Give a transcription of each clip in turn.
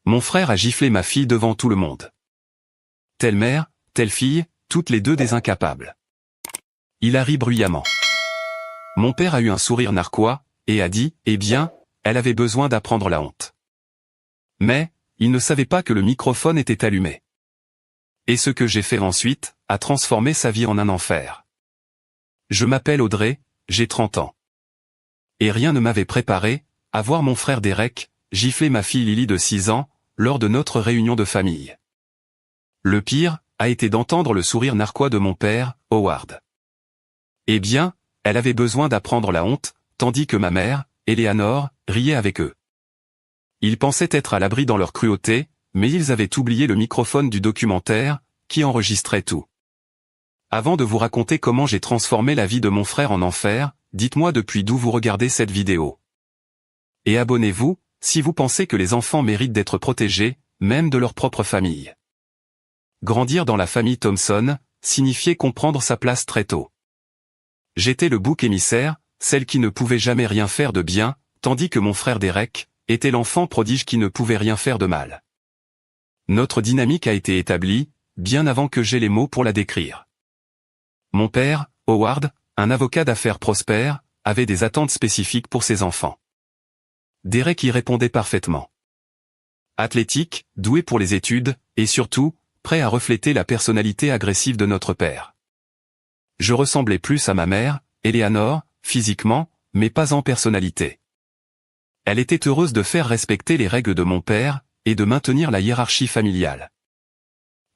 Mon frère a giflé ma fille devant tout le monde. Telle mère, telle fille, toutes les deux des incapables. Il a ri bruyamment. Mon père a eu un sourire narquois, et a dit, eh bien, elle avait besoin d'apprendre la honte. Mais, il ne savait pas que le microphone était allumé. Et ce que j'ai fait ensuite, a transformé sa vie en un enfer. Je m'appelle Audrey, j'ai 30 ans. Et rien ne m'avait préparé à voir mon frère Derek gifler ma fille Lily de 6 ans, lors de notre réunion de famille. Le pire a été d'entendre le sourire narquois de mon père, Howard. Eh bien, elle avait besoin d'apprendre la honte, tandis que ma mère, Eleanor, riait avec eux. Ils pensaient être à l'abri dans leur cruauté, mais ils avaient oublié le microphone du documentaire, qui enregistrait tout. Avant de vous raconter comment j'ai transformé la vie de mon frère en enfer, dites-moi depuis d'où vous regardez cette vidéo. Et abonnez-vous, si vous pensez que les enfants méritent d'être protégés, même de leur propre famille. Grandir dans la famille Thompson, signifiait comprendre sa place très tôt. J'étais le bouc émissaire, celle qui ne pouvait jamais rien faire de bien, tandis que mon frère Derek était l'enfant prodige qui ne pouvait rien faire de mal. Notre dynamique a été établie, bien avant que j'aie les mots pour la décrire. Mon père, Howard, un avocat d'affaires prospère, avait des attentes spécifiques pour ses enfants. Derek y répondait parfaitement. Athlétique, doué pour les études, et surtout, prêt à refléter la personnalité agressive de notre père. Je ressemblais plus à ma mère, Eleanor, physiquement, mais pas en personnalité. Elle était heureuse de faire respecter les règles de mon père, et de maintenir la hiérarchie familiale.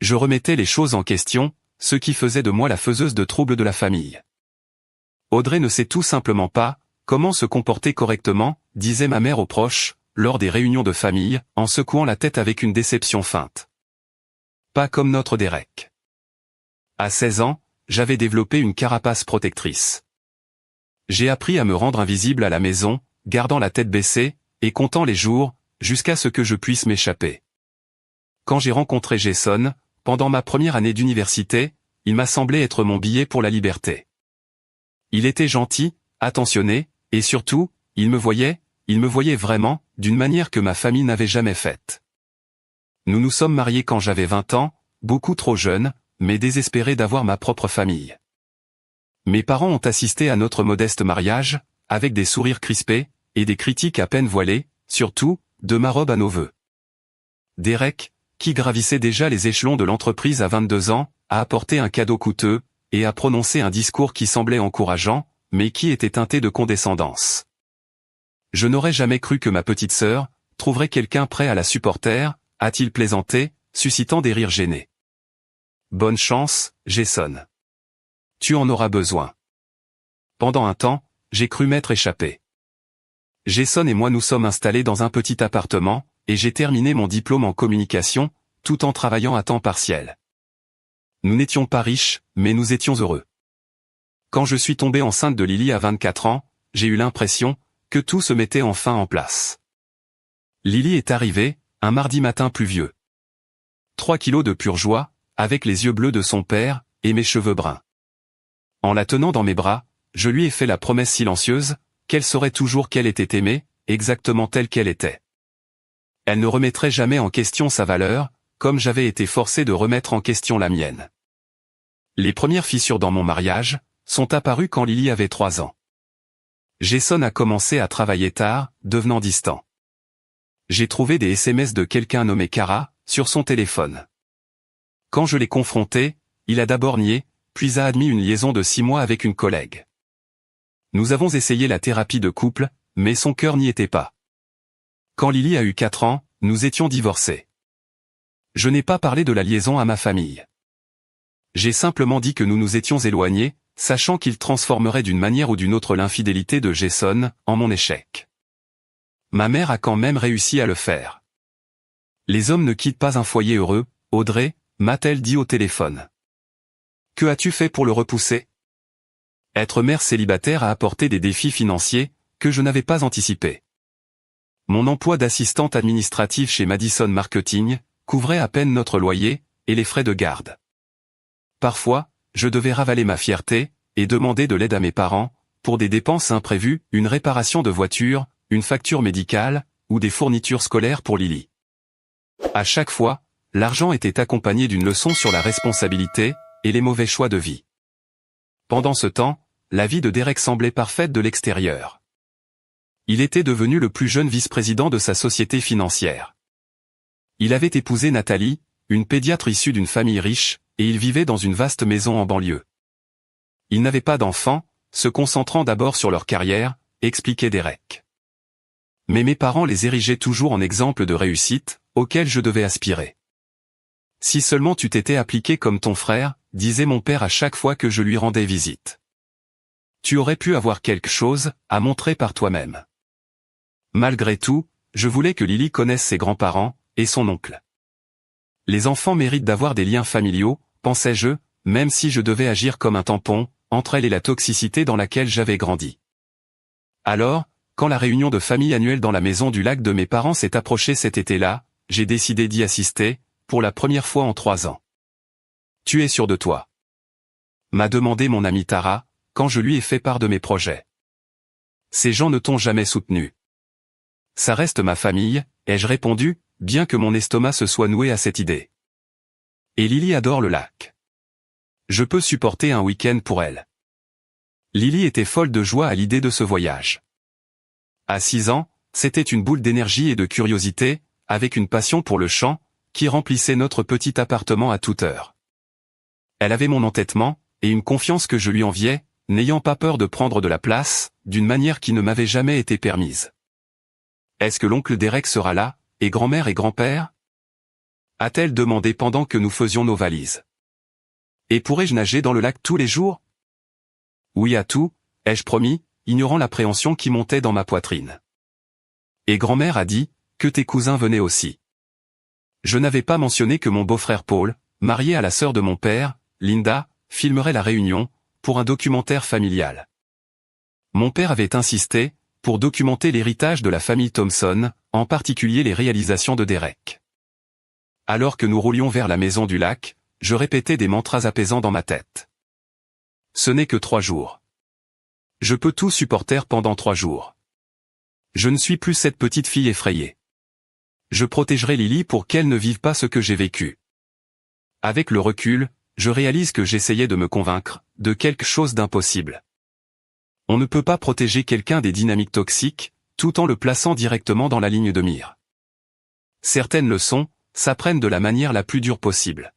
Je remettais les choses en question, ce qui faisait de moi la faiseuse de troubles de la famille. Audrey ne sait tout simplement pas comment se comporter correctement, disait ma mère aux proches, lors des réunions de famille, en secouant la tête avec une déception feinte. Pas comme notre Derek. À 16 ans, j'avais développé une carapace protectrice. J'ai appris à me rendre invisible à la maison, gardant la tête baissée, et comptant les jours, jusqu'à ce que je puisse m'échapper. Quand j'ai rencontré Jason, pendant ma première année d'université, il m'a semblé être mon billet pour la liberté. Il était gentil, attentionné, et surtout, il me voyait vraiment, d'une manière que ma famille n'avait jamais faite. Nous nous sommes mariés quand j'avais 20 ans, beaucoup trop jeune, mais désespéré d'avoir ma propre famille. Mes parents ont assisté à notre modeste mariage, avec des sourires crispés, et des critiques à peine voilées, surtout, de ma robe à nos vœux. Derek, qui gravissait déjà les échelons de l'entreprise à 22 ans, a apporté un cadeau coûteux, et a prononcé un discours qui semblait encourageant, mais qui était teinté de condescendance. Je n'aurais jamais cru que ma petite sœur trouverait quelqu'un prêt à la supporter, a-t-il plaisanté, suscitant des rires gênés. Bonne chance, Jason. Tu en auras besoin. Pendant un temps, j'ai cru m'être échappé. Jason et moi nous sommes installés dans un petit appartement, et j'ai terminé mon diplôme en communication, tout en travaillant à temps partiel. Nous n'étions pas riches, mais nous étions heureux. Quand je suis tombé enceinte de Lily à 24 ans, j'ai eu l'impression que tout se mettait enfin en place. Lily est arrivée, un mardi matin pluvieux. 3 kilos de pure joie, avec les yeux bleus de son père, et mes cheveux bruns. En la tenant dans mes bras, je lui ai fait la promesse silencieuse, qu'elle saurait toujours qu'elle était aimée, exactement telle qu'elle était. Elle ne remettrait jamais en question sa valeur, comme j'avais été forcé de remettre en question la mienne. Les premières fissures dans mon mariage sont apparues quand Lily avait 3 ans. Jason a commencé à travailler tard, devenant distant. J'ai trouvé des SMS de quelqu'un nommé Cara sur son téléphone. Quand je l'ai confronté, il a d'abord nié, puis a admis une liaison de 6 mois avec une collègue. Nous avons essayé la thérapie de couple, mais son cœur n'y était pas. Quand Lily a eu 4 ans, nous étions divorcés. Je n'ai pas parlé de la liaison à ma famille. J'ai simplement dit que nous nous étions éloignés, sachant qu'il transformerait d'une manière ou d'une autre l'infidélité de Jason en mon échec. Ma mère a quand même réussi à le faire. Les hommes ne quittent pas un foyer heureux, Audrey, m'a-t-elle dit au téléphone. Que as-tu fait pour le repousser? Être mère célibataire a apporté des défis financiers que je n'avais pas anticipés. Mon emploi d'assistante administrative chez Madison Marketing couvrait à peine notre loyer et les frais de garde. Parfois, je devais ravaler ma fierté et demander de l'aide à mes parents pour des dépenses imprévues, une réparation de voiture, une facture médicale ou des fournitures scolaires pour Lily. À chaque fois, l'argent était accompagné d'une leçon sur la responsabilité et les mauvais choix de vie. Pendant ce temps, la vie de Derek semblait parfaite de l'extérieur. Il était devenu le plus jeune vice-président de sa société financière. Il avait épousé Nathalie, une pédiatre issue d'une famille riche, et il vivait dans une vaste maison en banlieue. Il n'avait pas d'enfants, se concentrant d'abord sur leur carrière, expliquait Derek. Mais mes parents les érigeaient toujours en exemple de réussite, auquel je devais aspirer. Si seulement tu t'étais appliqué comme ton frère, disait mon père à chaque fois que je lui rendais visite. Tu aurais pu avoir quelque chose à montrer par toi-même. Malgré tout, je voulais que Lily connaisse ses grands-parents et son oncle. Les enfants méritent d'avoir des liens familiaux, pensais-je, même si je devais agir comme un tampon, entre elle et la toxicité dans laquelle j'avais grandi. Alors, quand la réunion de famille annuelle dans la maison du lac de mes parents s'est approchée cet été-là, j'ai décidé d'y assister, pour la première fois en 3 ans. Tu es sûr de toi? M'a demandé mon amie Tara, quand je lui ai fait part de mes projets. Ces gens ne t'ont jamais soutenu. Ça reste ma famille, ai-je répondu, bien que mon estomac se soit noué à cette idée. Et Lily adore le lac. Je peux supporter un week-end pour elle. Lily était folle de joie à l'idée de ce voyage. À 6 ans, c'était une boule d'énergie et de curiosité, avec une passion pour le chant, qui remplissait notre petit appartement à toute heure. Elle avait mon entêtement, et une confiance que je lui enviais, n'ayant pas peur de prendre de la place, d'une manière qui ne m'avait jamais été permise. Est-ce que l'oncle Derek sera là, et grand-mère et grand-père? A-t-elle demandé pendant que nous faisions nos valises. Et pourrais-je nager dans le lac tous les jours? Oui à tout, ai-je promis, ignorant l'appréhension qui montait dans ma poitrine. Et grand-mère a dit, que tes cousins venaient aussi. Je n'avais pas mentionné que mon beau-frère Paul, marié à la sœur de mon père, Linda, filmerait la réunion, pour un documentaire familial. Mon père avait insisté, pour documenter l'héritage de la famille Thompson, en particulier les réalisations de Derek. Alors que nous roulions vers la maison du lac, je répétais des mantras apaisants dans ma tête. Ce n'est que 3 jours. Je peux tout supporter pendant 3 jours. Je ne suis plus cette petite fille effrayée. Je protégerai Lily pour qu'elle ne vive pas ce que j'ai vécu. Avec le recul, je réalise que j'essayais de me convaincre de quelque chose d'impossible. On ne peut pas protéger quelqu'un des dynamiques toxiques, tout en le plaçant directement dans la ligne de mire. Certaines leçons s'apprennent de la manière la plus dure possible.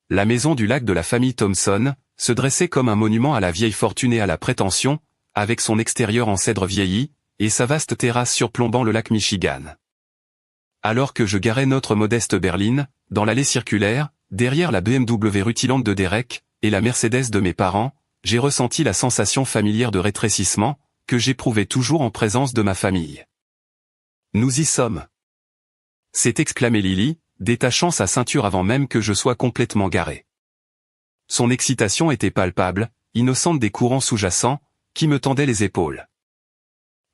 La maison du lac de la famille Thompson se dressait comme un monument à la vieille fortune et à la prétention, avec son extérieur en cèdre vieilli, et sa vaste terrasse surplombant le lac Michigan. Alors que je garais notre modeste berline, dans l'allée circulaire, derrière la BMW rutilante de Derek, et la Mercedes de mes parents, j'ai ressenti la sensation familière de rétrécissement, que j'éprouvais toujours en présence de ma famille. Nous y sommes. S'est exclamé Lily, détachant sa ceinture avant même que je sois complètement garé. Son excitation était palpable, innocente des courants sous-jacents, qui me tendaient les épaules.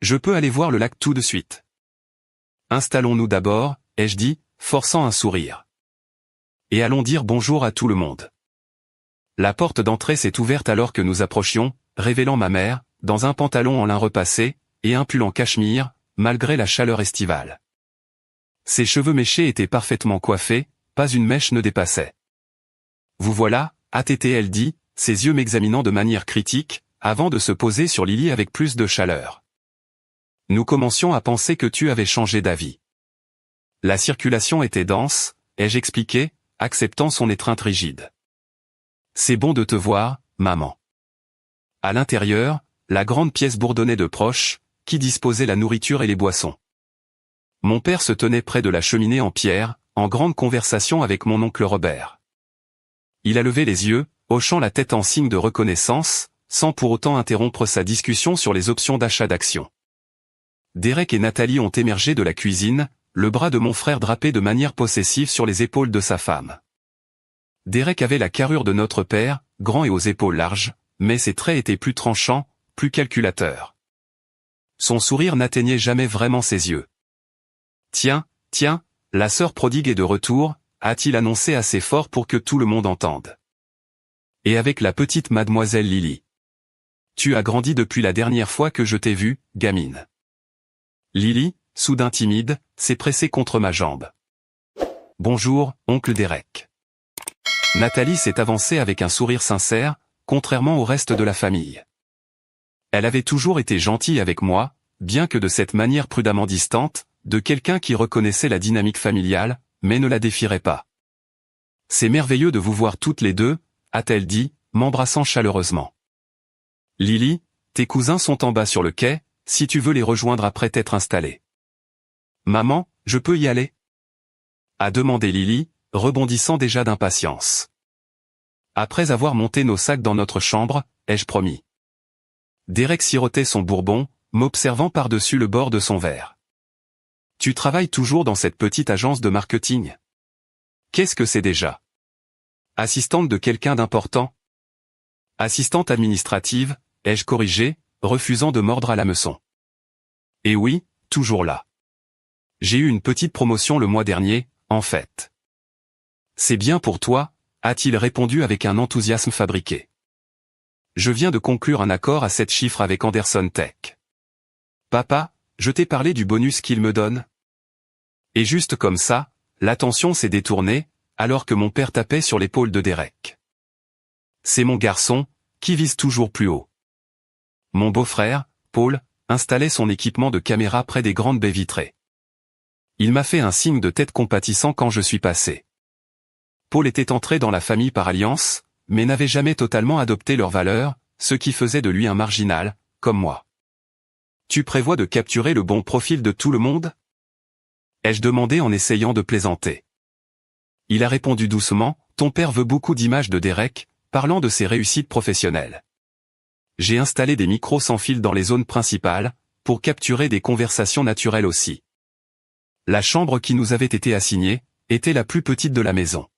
Je peux aller voir le lac tout de suite. Installons-nous d'abord, ai-je dit, forçant un sourire. Et allons dire bonjour à tout le monde. La porte d'entrée s'est ouverte alors que nous approchions, révélant ma mère, dans un pantalon en lin repassé, et un pull en cachemire, malgré la chaleur estivale. Ses cheveux méchés étaient parfaitement coiffés, pas une mèche ne dépassait. Vous voilà, a-t-elle dit, ses yeux m'examinant de manière critique, avant de se poser sur Lily avec plus de chaleur. Nous commencions à penser que tu avais changé d'avis. La circulation était dense, ai-je expliqué, acceptant son étreinte rigide. C'est bon de te voir, maman. À l'intérieur, la grande pièce bourdonnait de proches, qui disposaient la nourriture et les boissons. Mon père se tenait près de la cheminée en pierre, en grande conversation avec mon oncle Robert. Il a levé les yeux, hochant la tête en signe de reconnaissance, sans pour autant interrompre sa discussion sur les options d'achat d'actions. Derek et Nathalie ont émergé de la cuisine, le bras de mon frère drapé de manière possessive sur les épaules de sa femme. Derek avait la carrure de notre père, grand et aux épaules larges, mais ses traits étaient plus tranchants, plus calculateurs. Son sourire n'atteignait jamais vraiment ses yeux. Tiens, la sœur prodigue est de retour, a-t-il annoncé assez fort pour que tout le monde entende. Et avec la petite mademoiselle Lily. Tu as grandi depuis la dernière fois que je t'ai vue, gamine. Lily, soudain timide, s'est pressée contre ma jambe. Bonjour, oncle Derek. Nathalie s'est avancée avec un sourire sincère, contrairement au reste de la famille. Elle avait toujours été gentille avec moi, bien que de cette manière prudemment distante, de quelqu'un qui reconnaissait la dynamique familiale, mais ne la défierait pas. C'est merveilleux de vous voir toutes les deux, a-t-elle dit, m'embrassant chaleureusement. Lily, tes cousins sont en bas sur le quai, si tu veux les rejoindre après t'être installée. Maman, je peux y aller? A demandé Lily, rebondissant déjà d'impatience. Après avoir monté nos sacs dans notre chambre, ai-je promis. Derek sirotait son bourbon, m'observant par-dessus le bord de son verre. Tu travailles toujours dans cette petite agence de marketing? Qu'est-ce que c'est déjà? Assistante de quelqu'un d'important? Assistante administrative, ai-je corrigé, refusant de mordre à l'hameçon. Et oui, toujours là. J'ai eu une petite promotion le mois dernier, en fait. C'est bien pour toi, a-t-il répondu avec un enthousiasme fabriqué. Je viens de conclure un accord à 7 chiffres avec Anderson Tech. Papa, je t'ai parlé du bonus qu'il me donne? Et juste comme ça, l'attention s'est détournée, alors que mon père tapait sur l'épaule de Derek. C'est mon garçon, qui vise toujours plus haut. Mon beau-frère, Paul, installait son équipement de caméra près des grandes baies vitrées. Il m'a fait un signe de tête compatissant quand je suis passé. Paul était entré dans la famille par alliance, mais n'avait jamais totalement adopté leurs valeurs, ce qui faisait de lui un marginal, comme moi. Tu prévois de capturer le bon profil de tout le monde? Ai-je demandé en essayant de plaisanter. Il a répondu doucement, ton père veut beaucoup d'images de Derek, parlant de ses réussites professionnelles. J'ai installé des micros sans fil dans les zones principales, pour capturer des conversations naturelles aussi. La chambre qui nous avait été assignée, était la plus petite de la maison.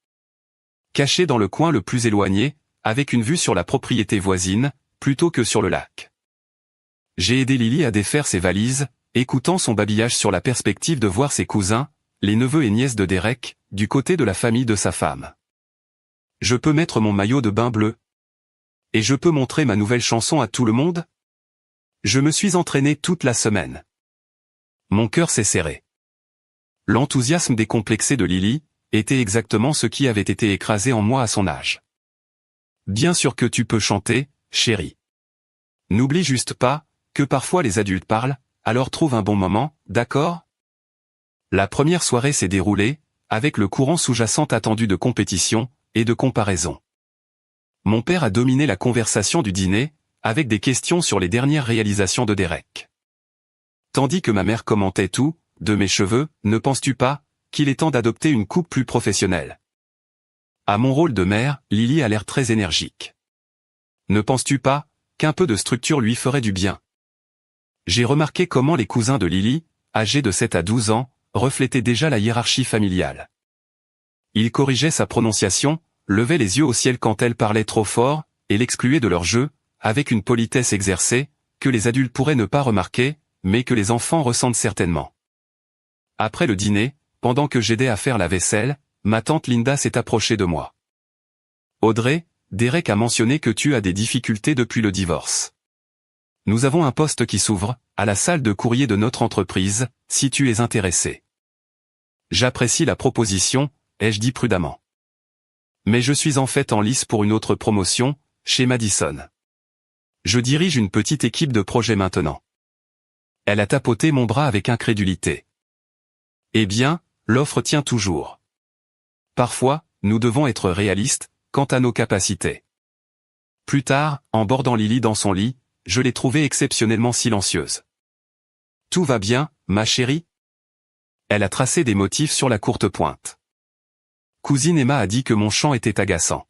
Cachée dans le coin le plus éloigné, avec une vue sur la propriété voisine, plutôt que sur le lac. J'ai aidé Lily à défaire ses valises, écoutant son babillage sur la perspective de voir ses cousins, les neveux et nièces de Derek, du côté de la famille de sa femme. Je peux mettre mon maillot de bain bleu? Et je peux montrer ma nouvelle chanson à tout le monde? Je me suis entraîné toute la semaine. Mon cœur s'est serré. L'enthousiasme décomplexé de Lily, était exactement ce qui avait été écrasé en moi à son âge. Bien sûr que tu peux chanter, chérie. N'oublie juste pas, que parfois les adultes parlent, alors trouve un bon moment, d'accord? La première soirée s'est déroulée, avec le courant sous-jacent attendu de compétition, et de comparaison. Mon père a dominé la conversation du dîner, avec des questions sur les dernières réalisations de Derek. Tandis que ma mère commentait tout, de mes cheveux, ne penses-tu pas, qu'il est temps d'adopter une coupe plus professionnelle? À mon rôle de mère, Lily a l'air très énergique. Ne penses-tu pas, qu'un peu de structure lui ferait du bien? J'ai remarqué comment les cousins de Lily, âgés de 7 à 12 ans, reflétaient déjà la hiérarchie familiale. Ils corrigeaient sa prononciation, levaient les yeux au ciel quand elle parlait trop fort, et l'excluaient de leur jeu, avec une politesse exercée, que les adultes pourraient ne pas remarquer, mais que les enfants ressentent certainement. Après le dîner, pendant que j'aidais à faire la vaisselle, ma tante Linda s'est approchée de moi. Audrey, Derek a mentionné que tu as des difficultés depuis le divorce. Nous avons un poste qui s'ouvre, à la salle de courrier de notre entreprise, si tu es intéressé. J'apprécie la proposition, ai-je dit prudemment. Mais je suis en fait en lice pour une autre promotion, chez Madison. Je dirige une petite équipe de projet maintenant. Elle a tapoté mon bras avec incrédulité. Eh bien, l'offre tient toujours. Parfois, nous devons être réalistes, quant à nos capacités. Plus tard, en bordant Lily dans son lit, je l'ai trouvée exceptionnellement silencieuse. Tout va bien, ma chérie? Elle a tracé des motifs sur la courte pointe. Cousine Emma a dit que mon chant était agaçant.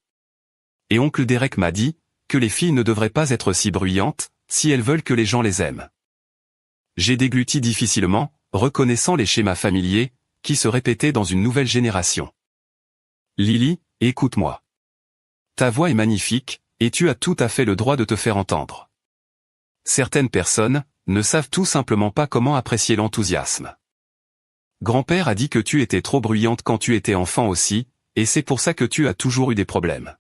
Et oncle Derek m'a dit, que les filles ne devraient pas être si bruyantes, si elles veulent que les gens les aiment. J'ai dégluti difficilement, reconnaissant les schémas familiers, qui se répétaient dans une nouvelle génération. Lily, écoute-moi. Ta voix est magnifique, et tu as tout à fait le droit de te faire entendre. Certaines personnes, ne savent tout simplement pas comment apprécier l'enthousiasme. Grand-père a dit que tu étais trop bruyante quand tu étais enfant aussi, et c'est pour ça que tu as toujours eu des problèmes.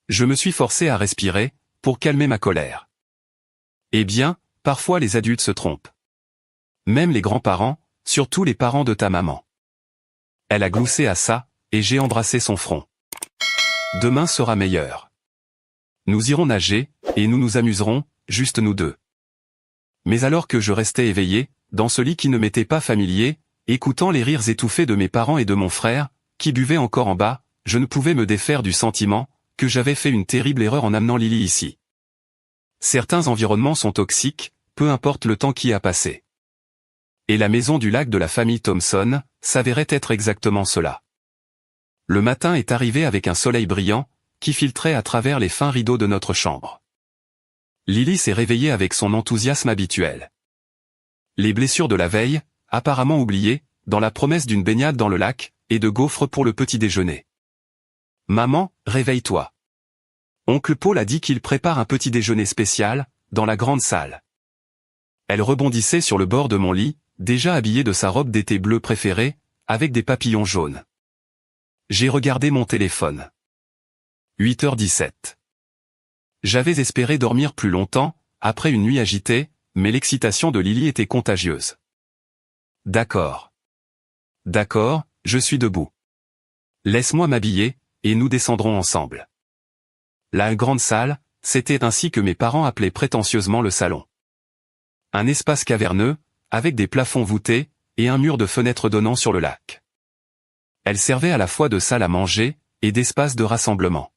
Je me suis forcé à respirer, pour calmer ma colère. Eh bien, parfois les adultes se trompent. Même les grands-parents, surtout les parents de ta maman. Elle a gloussé à ça, et j'ai embrassé son front. Demain sera meilleur. Nous irons nager, et nous nous amuserons, juste nous deux. Mais alors que je restais éveillé, dans ce lit qui ne m'était pas familier, écoutant les rires étouffés de mes parents et de mon frère, qui buvait encore en bas, je ne pouvais me défaire du sentiment que j'avais fait une terrible erreur en amenant Lily ici. Certains environnements sont toxiques, peu importe le temps qui a passé. Et la maison du lac de la famille Thompson s'avérait être exactement cela. Le matin est arrivé avec un soleil brillant, qui filtrait à travers les fins rideaux de notre chambre. Lily s'est réveillée avec son enthousiasme habituel. Les blessures de la veille, apparemment oubliées, dans la promesse d'une baignade dans le lac, et de gaufres pour le petit déjeuner. « Maman, réveille-toi. Oncle Paul a dit qu'il prépare un petit déjeuner spécial, dans la grande salle. » Elle rebondissait sur le bord de mon lit, déjà habillée de sa robe d'été bleue préférée, avec des papillons jaunes. J'ai regardé mon téléphone. 8h17. J'avais espéré dormir plus longtemps, après une nuit agitée, mais l'excitation de Lily était contagieuse. D'accord. D'accord, je suis debout. Laisse-moi m'habiller, et nous descendrons ensemble. La grande salle, c'était ainsi que mes parents appelaient prétentieusement le salon. Un espace caverneux, avec des plafonds voûtés, et un mur de fenêtres donnant sur le lac. Elle servait à la fois de salle à manger, et d'espace de rassemblement.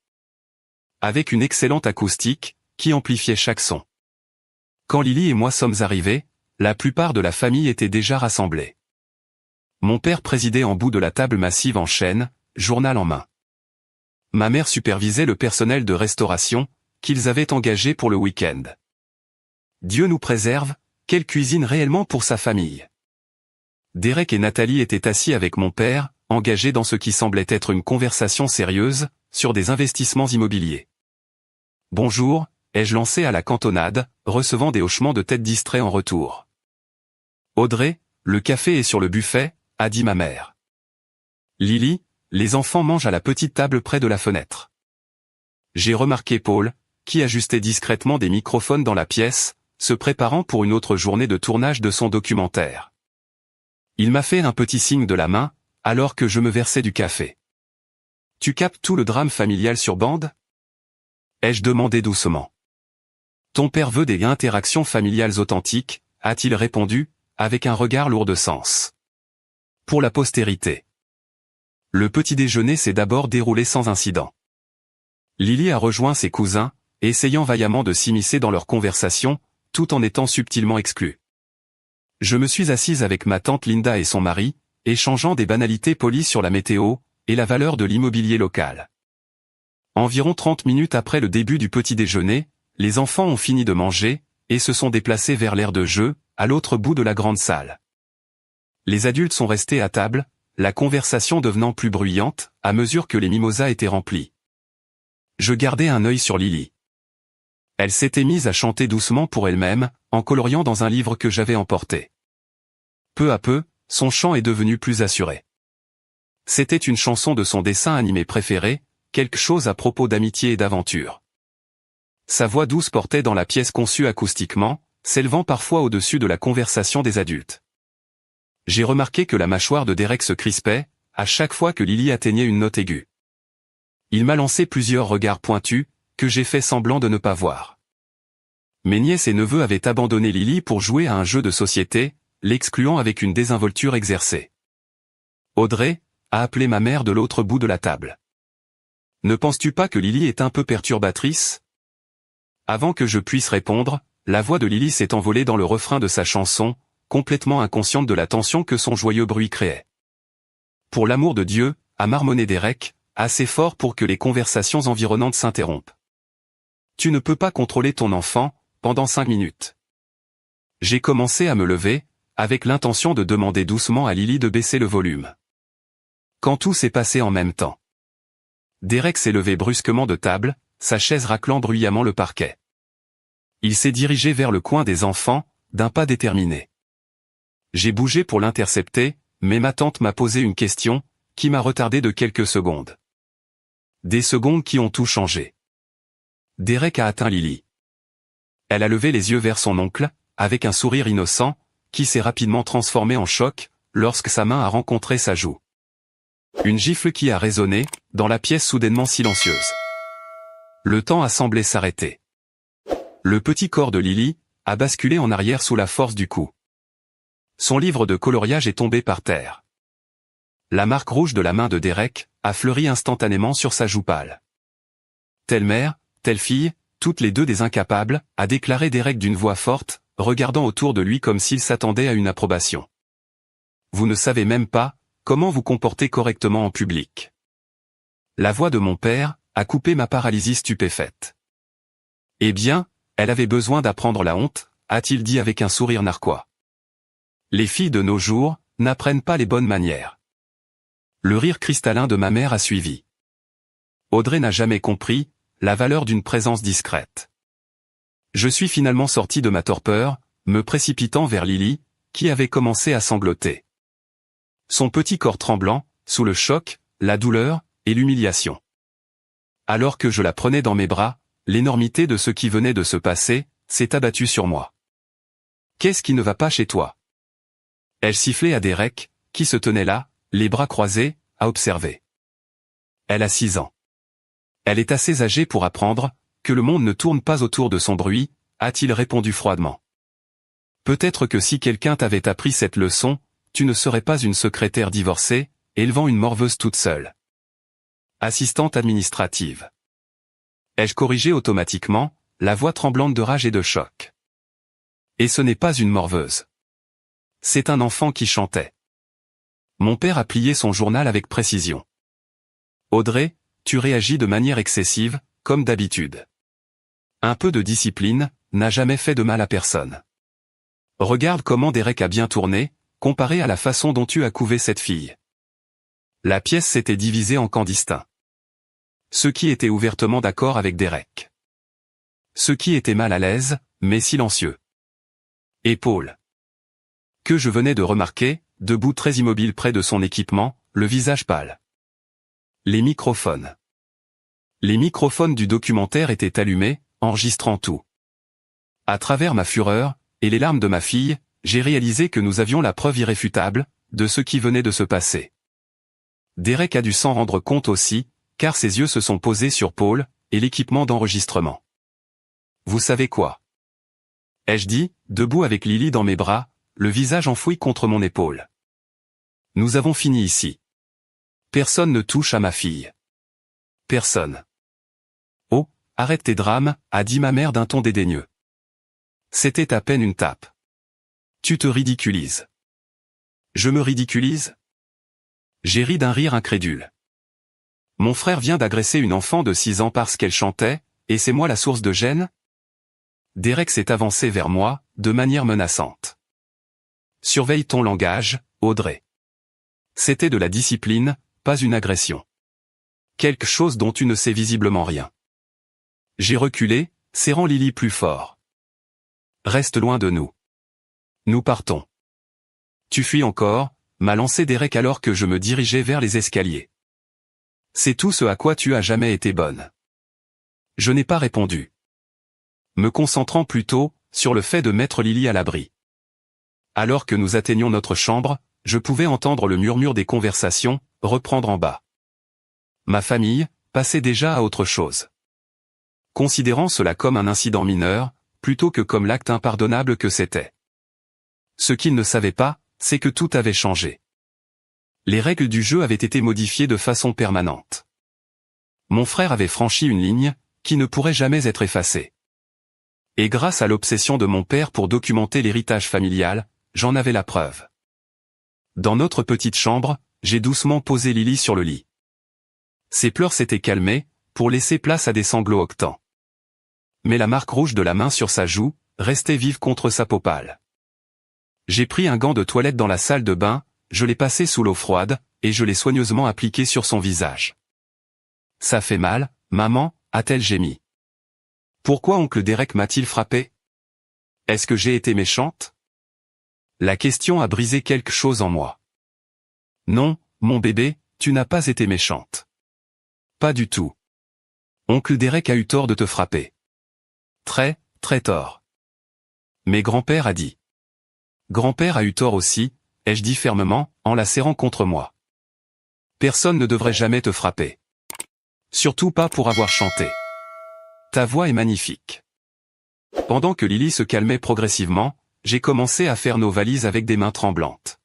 Avec une excellente acoustique, qui amplifiait chaque son. Quand Lily et moi sommes arrivés, la plupart de la famille était déjà rassemblée. Mon père présidait en bout de la table massive en chêne, journal en main. Ma mère supervisait le personnel de restauration, qu'ils avaient engagé pour le week-end. Dieu nous préserve, quelle cuisine réellement pour sa famille. Derek et Nathalie étaient assis avec mon père, engagés dans ce qui semblait être une conversation sérieuse, sur des investissements immobiliers. « Bonjour », ai-je lancé à la cantonade, recevant des hochements de tête distraits en retour. « Audrey, le café est sur le buffet », a dit ma mère. « Lily, les enfants mangent à la petite table près de la fenêtre. » J'ai remarqué Paul, qui ajustait discrètement des microphones dans la pièce, se préparant pour une autre journée de tournage de son documentaire. Il m'a fait un petit signe de la main, alors que je me versais du café. « Tu captes tout le drame familial sur bande ?» ai-je demandé doucement. « Ton père veut des interactions familiales authentiques », a-t-il répondu, avec un regard lourd de sens. « Pour la postérité. » Le petit déjeuner s'est d'abord déroulé sans incident. Lily a rejoint ses cousins, essayant vaillamment de s'immiscer dans leur conversation, tout en étant subtilement exclue. Je me suis assise avec ma tante Linda et son mari, échangeant des banalités polies sur la météo, et la valeur de l'immobilier local. Environ 30 minutes après le début du petit déjeuner, les enfants ont fini de manger, et se sont déplacés vers l'aire de jeu, à l'autre bout de la grande salle. Les adultes sont restés à table, la conversation devenant plus bruyante, à mesure que les mimosas étaient remplis. Je gardais un œil sur Lily. Elle s'était mise à chanter doucement pour elle-même, en coloriant dans un livre que j'avais emporté. Peu à peu, son chant est devenu plus assuré. C'était une chanson de son dessin animé préféré, quelque chose à propos d'amitié et d'aventure. Sa voix douce portait dans la pièce conçue acoustiquement, s'élevant parfois au-dessus de la conversation des adultes. J'ai remarqué que la mâchoire de Derek se crispait, à chaque fois que Lily atteignait une note aiguë. Il m'a lancé plusieurs regards pointus, que j'ai fait semblant de ne pas voir. Mes nièces et neveux avaient abandonné Lily pour jouer à un jeu de société, l'excluant avec une désinvolture exercée. Audrey, a appelé ma mère de l'autre bout de la table. Ne penses-tu pas que Lily est un peu perturbatrice ? Avant que je puisse répondre, la voix de Lily s'est envolée dans le refrain de sa chanson, complètement inconsciente de la tension que son joyeux bruit créait. Pour l'amour de Dieu, a marmonné Derek, assez fort pour que les conversations environnantes s'interrompent. Tu ne peux pas contrôler ton enfant, pendant 5 minutes. J'ai commencé à me lever, avec l'intention de demander doucement à Lily de baisser le volume. Quand tout s'est passé en même temps. Derek s'est levé brusquement de table, sa chaise raclant bruyamment le parquet. Il s'est dirigé vers le coin des enfants, d'un pas déterminé. J'ai bougé pour l'intercepter, mais ma tante m'a posé une question, qui m'a retardé de quelques secondes. Des secondes qui ont tout changé. Derek a atteint Lily. Elle a levé les yeux vers son oncle, avec un sourire innocent, qui s'est rapidement transformé en choc, lorsque sa main a rencontré sa joue. Une gifle qui a résonné, dans la pièce soudainement silencieuse. Le temps a semblé s'arrêter. Le petit corps de Lily a basculé en arrière sous la force du coup. Son livre de coloriage est tombé par terre. La marque rouge de la main de Derek a fleuri instantanément sur sa joue pâle. Telle mère, telle fille, toutes les deux des incapables, a déclaré Derek d'une voix forte, regardant autour de lui comme s'il s'attendait à une approbation. Vous ne savez même pas comment vous comporter correctement en public. La voix de mon père a coupé ma paralysie stupéfaite. Eh bien, elle avait besoin d'apprendre la honte, a-t-il dit avec un sourire narquois. Les filles de nos jours n'apprennent pas les bonnes manières. Le rire cristallin de ma mère a suivi. Audrey n'a jamais compris la valeur d'une présence discrète. Je suis finalement sorti de ma torpeur, me précipitant vers Lily, qui avait commencé à sangloter. Son petit corps tremblant, sous le choc, la douleur et l'humiliation. Alors que je la prenais dans mes bras, l'énormité de ce qui venait de se passer s'est abattue sur moi. Qu'est-ce qui ne va pas chez toi? Elle sifflait à Derek, qui se tenait là, les bras croisés, à observer. Elle a 6 ans. Elle est assez âgée pour apprendre que le monde ne tourne pas autour de son bruit, a-t-il répondu froidement. Peut-être que si quelqu'un t'avait appris cette leçon, tu ne serais pas une secrétaire divorcée, élevant une morveuse toute seule. Assistante administrative. Ai-je corrigé automatiquement, la voix tremblante de rage et de choc. Et ce n'est pas une morveuse. C'est un enfant qui chantait. Mon père a plié son journal avec précision. Audrey, tu réagis de manière excessive, comme d'habitude. Un peu de discipline n'a jamais fait de mal à personne. Regarde comment Derek a bien tourné, comparé à la façon dont tu as couvé cette fille. La pièce s'était divisée en camps distincts. Ceux qui étaient ouvertement d'accord avec Derek. Ceux qui étaient mal à l'aise, mais silencieux. Et Paul. Que je venais de remarquer, debout très immobile près de son équipement, le visage pâle. Les microphones. Les microphones du documentaire étaient allumés, enregistrant tout. À travers ma fureur, et les larmes de ma fille, j'ai réalisé que nous avions la preuve irréfutable de ce qui venait de se passer. Derek a dû s'en rendre compte aussi, car ses yeux se sont posés sur Paul et l'équipement d'enregistrement. Vous savez quoi? Ai-je dit, debout avec Lily dans mes bras, le visage enfoui contre mon épaule. Nous avons fini ici. Personne ne touche à ma fille. Personne. Oh, arrête tes drames, a dit ma mère d'un ton dédaigneux. C'était à peine une tape. Tu te ridiculises. Je me ridiculise? J'ai ri d'un rire incrédule. Mon frère vient d'agresser une enfant de 6 ans parce qu'elle chantait, et c'est moi la source de gêne? Derek s'est avancé vers moi, de manière menaçante. Surveille ton langage, Audrey. C'était de la discipline, pas une agression. Quelque chose dont tu ne sais visiblement rien. J'ai reculé, serrant Lily plus fort. Reste loin de nous. Nous partons. Tu fuis encore, m'a lancé Derek alors que je me dirigeais vers les escaliers. C'est tout ce à quoi tu as jamais été bonne. Je n'ai pas répondu. Me concentrant plutôt sur le fait de mettre Lily à l'abri. Alors que nous atteignions notre chambre, je pouvais entendre le murmure des conversations reprendre en bas. Ma famille passait déjà à autre chose. Considérant cela comme un incident mineur, plutôt que comme l'acte impardonnable que c'était. Ce qu'ils ne savaient pas, c'est que tout avait changé. Les règles du jeu avaient été modifiées de façon permanente. Mon frère avait franchi une ligne qui ne pourrait jamais être effacée. Et grâce à l'obsession de mon père pour documenter l'héritage familial, j'en avais la preuve. Dans notre petite chambre, j'ai doucement posé Lily sur le lit. Ses pleurs s'étaient calmés, pour laisser place à des sanglots octants. Mais la marque rouge de la main sur sa joue restait vive contre sa peau pâle. J'ai pris un gant de toilette dans la salle de bain, je l'ai passé sous l'eau froide, et je l'ai soigneusement appliqué sur son visage. Ça fait mal, maman, a-t-elle gémi. Pourquoi oncle Derek m'a-t-il frappé? Est-ce que j'ai été méchante? La question a brisé quelque chose en moi. Non, mon bébé, tu n'as pas été méchante. Pas du tout. Oncle Derek a eu tort de te frapper. Très, très tort. Mais grand-père a dit. Grand-père a eu tort aussi, ai-je dit fermement, en la serrant contre moi. Personne ne devrait jamais te frapper. Surtout pas pour avoir chanté. Ta voix est magnifique. Pendant que Lily se calmait progressivement, j'ai commencé à faire nos valises avec des mains tremblantes.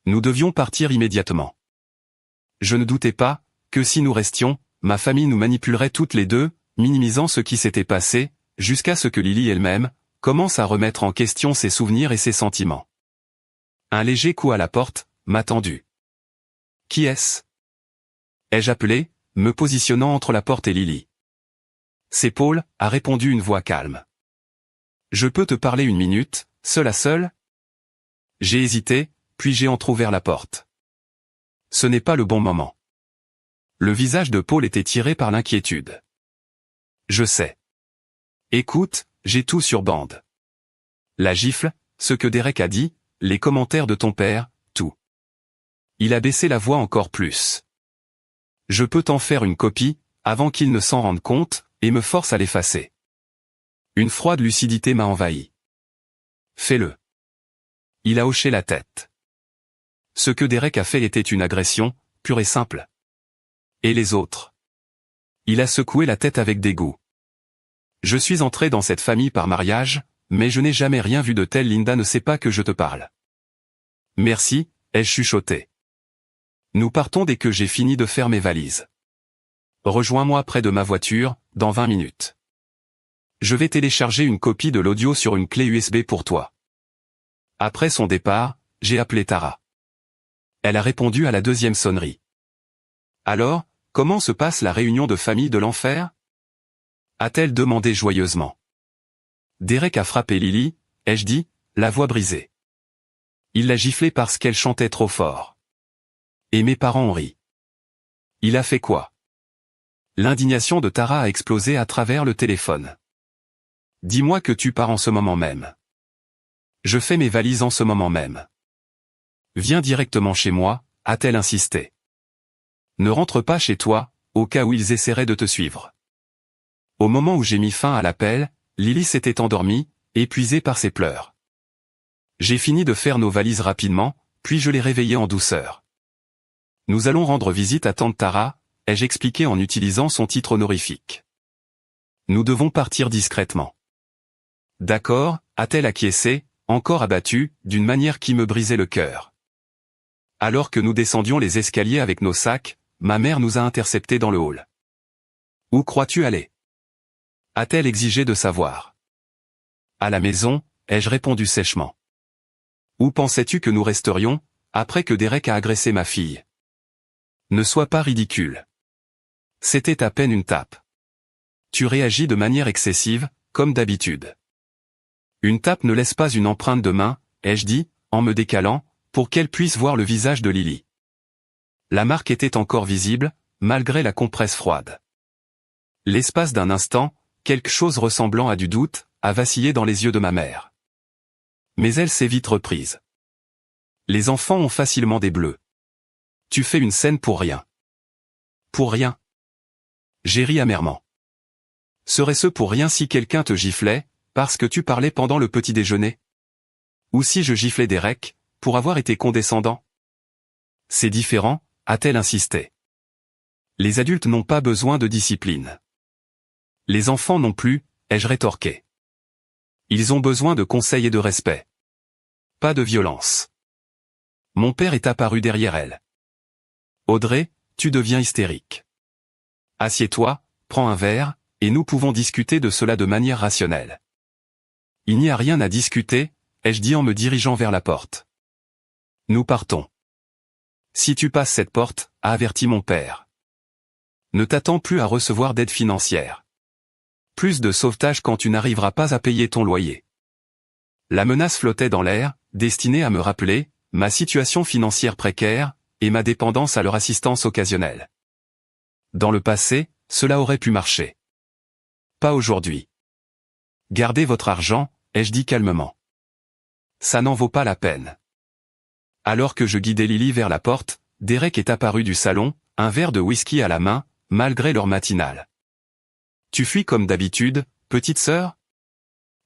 Nous devions partir immédiatement. Je ne doutais pas que si nous restions, ma famille nous manipulerait toutes les deux, minimisant ce qui s'était passé, jusqu'à ce que Lily elle-même commence à remettre en question ses souvenirs et ses sentiments. Un léger coup à la porte m'a tendu. « Qui est-ce » ai-je appelé, me positionnant entre la porte et Lily. « C'est Paul » a répondu une voix calme. « Je peux te parler une minute, seul à seul ?» J'ai hésité, puis j'ai entrouvert la porte. Ce n'est pas le bon moment. Le visage de Paul était tiré par l'inquiétude. « Je sais. Écoute, j'ai tout sur bande. La gifle, ce que Derek a dit, les commentaires de ton père, tout. » Il a baissé la voix encore plus. « Je peux t'en faire une copie, avant qu'il ne s'en rende compte, et me force à l'effacer. » Une froide lucidité m'a envahi. « Fais-le. » Il a hoché la tête. Ce que Derek a fait était une agression, pure et simple. Et les autres? Il a secoué la tête avec dégoût. Je suis entré dans cette famille par mariage, mais je n'ai jamais rien vu de tel. Linda ne sait pas que je te parle. Merci, ai-je chuchoté. Nous partons dès que j'ai fini de faire mes valises. Rejoins-moi près de ma voiture, dans 20 minutes. Je vais télécharger une copie de l'audio sur une clé USB pour toi. Après son départ, j'ai appelé Tara. Elle a répondu à la deuxième sonnerie. Alors, comment se passe la réunion de famille de l'enfer? A-t-elle demandé joyeusement. Derek a frappé Lily, ai-je dit, la voix brisée. Il l'a giflée parce qu'elle chantait trop fort. Et mes parents ont ri. Il a fait quoi? L'indignation de Tara a explosé à travers le téléphone. Dis-moi que tu pars en ce moment même. Je fais mes valises en ce moment même. Viens directement chez moi, a-t-elle insisté. Ne rentre pas chez toi, au cas où ils essaieraient de te suivre. Au moment où j'ai mis fin à l'appel, Lily s'était endormie, épuisée par ses pleurs. J'ai fini de faire nos valises rapidement, puis je l'ai réveillée en douceur. Nous allons rendre visite à tante Tara, ai-je expliqué en utilisant son titre honorifique. Nous devons partir discrètement. D'accord, a-t-elle acquiescé, encore abattue, d'une manière qui me brisait le cœur. Alors que nous descendions les escaliers avec nos sacs, ma mère nous a interceptés dans le hall. Où crois-tu aller? A-t-elle exigé de savoir. À la maison, ai-je répondu sèchement. Où pensais-tu que nous resterions, après que Derek a agressé ma fille? Ne sois pas ridicule. C'était à peine une tape. Tu réagis de manière excessive, comme d'habitude. Une tape ne laisse pas une empreinte de main, ai-je dit, en me décalant, pour qu'elle puisse voir le visage de Lily. La marque était encore visible, malgré la compresse froide. L'espace d'un instant, quelque chose ressemblant à du doute, a vacillé dans les yeux de ma mère. Mais elle s'est vite reprise. Les enfants ont facilement des bleus. Tu fais une scène pour rien. Pour rien. J'ai ri amèrement. Serait-ce pour rien si quelqu'un te giflait, parce que tu parlais pendant le petit déjeuner? Ou si je giflais Derek, pour avoir été condescendant? C'est différent, a-t-elle insisté. Les adultes n'ont pas besoin de discipline. Les enfants non plus, ai-je rétorqué. Ils ont besoin de conseils et de respect. Pas de violence. Mon père est apparu derrière elle. Audrey, tu deviens hystérique. Assieds-toi, prends un verre, et nous pouvons discuter de cela de manière rationnelle. Il n'y a rien à discuter, ai-je dit en me dirigeant vers la porte. Nous partons. Si tu passes cette porte, a averti mon père. Ne t'attends plus à recevoir d'aide financière. Plus de sauvetage quand tu n'arriveras pas à payer ton loyer. La menace flottait dans l'air, destinée à me rappeler ma situation financière précaire et ma dépendance à leur assistance occasionnelle. Dans le passé, cela aurait pu marcher. Pas aujourd'hui. Gardez votre argent, ai-je dit calmement. Ça n'en vaut pas la peine. Alors que je guidais Lily vers la porte, Derek est apparu du salon, un verre de whisky à la main, malgré l'heure matinale. Tu fuis comme d'habitude, petite sœur?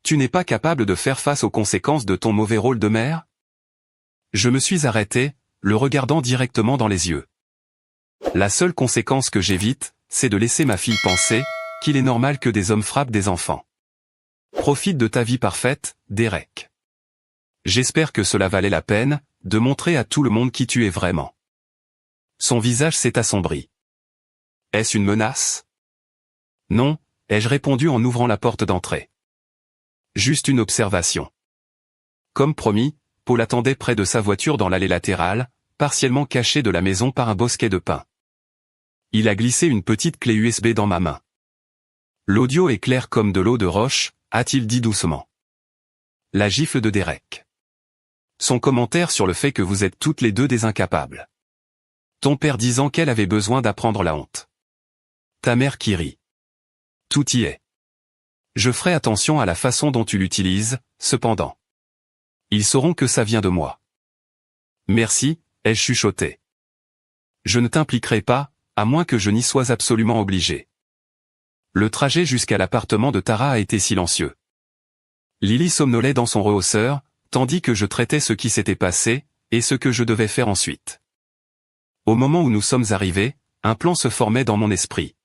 Tu n'es pas capable de faire face aux conséquences de ton mauvais rôle de mère? Je me suis arrêté, le regardant directement dans les yeux. La seule conséquence que j'évite, c'est de laisser ma fille penser qu'il est normal que des hommes frappent des enfants. Profite de ta vie parfaite, Derek. J'espère que cela valait la peine de montrer à tout le monde qui tu es vraiment. Son visage s'est assombri. Est-ce une menace? Non, ai-je répondu en ouvrant la porte d'entrée. Juste une observation. Comme promis, Paul attendait près de sa voiture dans l'allée latérale, partiellement cachée de la maison par un bosquet de pins. Il a glissé une petite clé USB dans ma main. L'audio est clair comme de l'eau de roche, a-t-il dit doucement. La gifle de Derek. Son commentaire sur le fait que vous êtes toutes les deux des incapables. Ton père disant qu'elle avait besoin d'apprendre la honte. Ta mère qui rit. Tout y est. Je ferai attention à la façon dont tu l'utilises, cependant. Ils sauront que ça vient de moi. Merci, ai-je chuchoté. Je ne t'impliquerai pas, à moins que je n'y sois absolument obligé. Le trajet jusqu'à l'appartement de Tara a été silencieux. Lily somnolait dans son rehausseur, tandis que je traitais ce qui s'était passé, et ce que je devais faire ensuite. Au moment où nous sommes arrivés, un plan se formait dans mon esprit.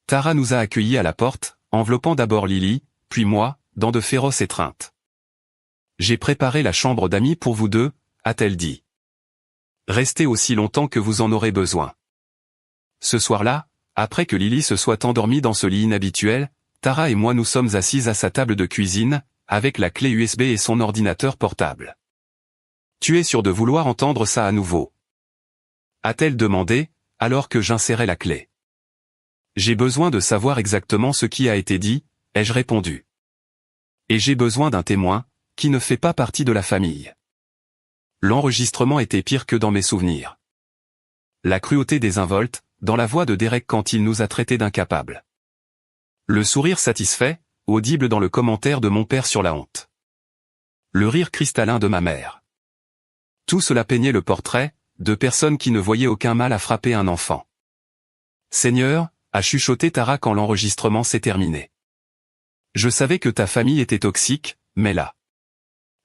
Tara nous a accueillis à la porte, enveloppant d'abord Lily, puis moi, dans de féroces étreintes. J'ai préparé la chambre d'amis pour vous deux, a-t-elle dit. Restez aussi longtemps que vous en aurez besoin. Ce soir-là, après que Lily se soit endormie dans ce lit inhabituel, Tara et moi nous sommes assises à sa table de cuisine, avec la clé USB et son ordinateur portable. Tu es sûr de vouloir entendre ça à nouveau? A-t-elle demandé, alors que j'insérais la clé. J'ai besoin de savoir exactement ce qui a été dit, ai-je répondu. Et j'ai besoin d'un témoin, qui ne fait pas partie de la famille. L'enregistrement était pire que dans mes souvenirs. La cruauté désinvolte, dans la voix de Derek quand il nous a traités d'incapables. Le sourire satisfait, audible dans le commentaire de mon père sur la honte. Le rire cristallin de ma mère. Tout cela peignait le portrait de personnes qui ne voyaient aucun mal à frapper un enfant. Seigneur, a chuchoté Tara quand l'enregistrement s'est terminé. Je savais que ta famille était toxique, mais là.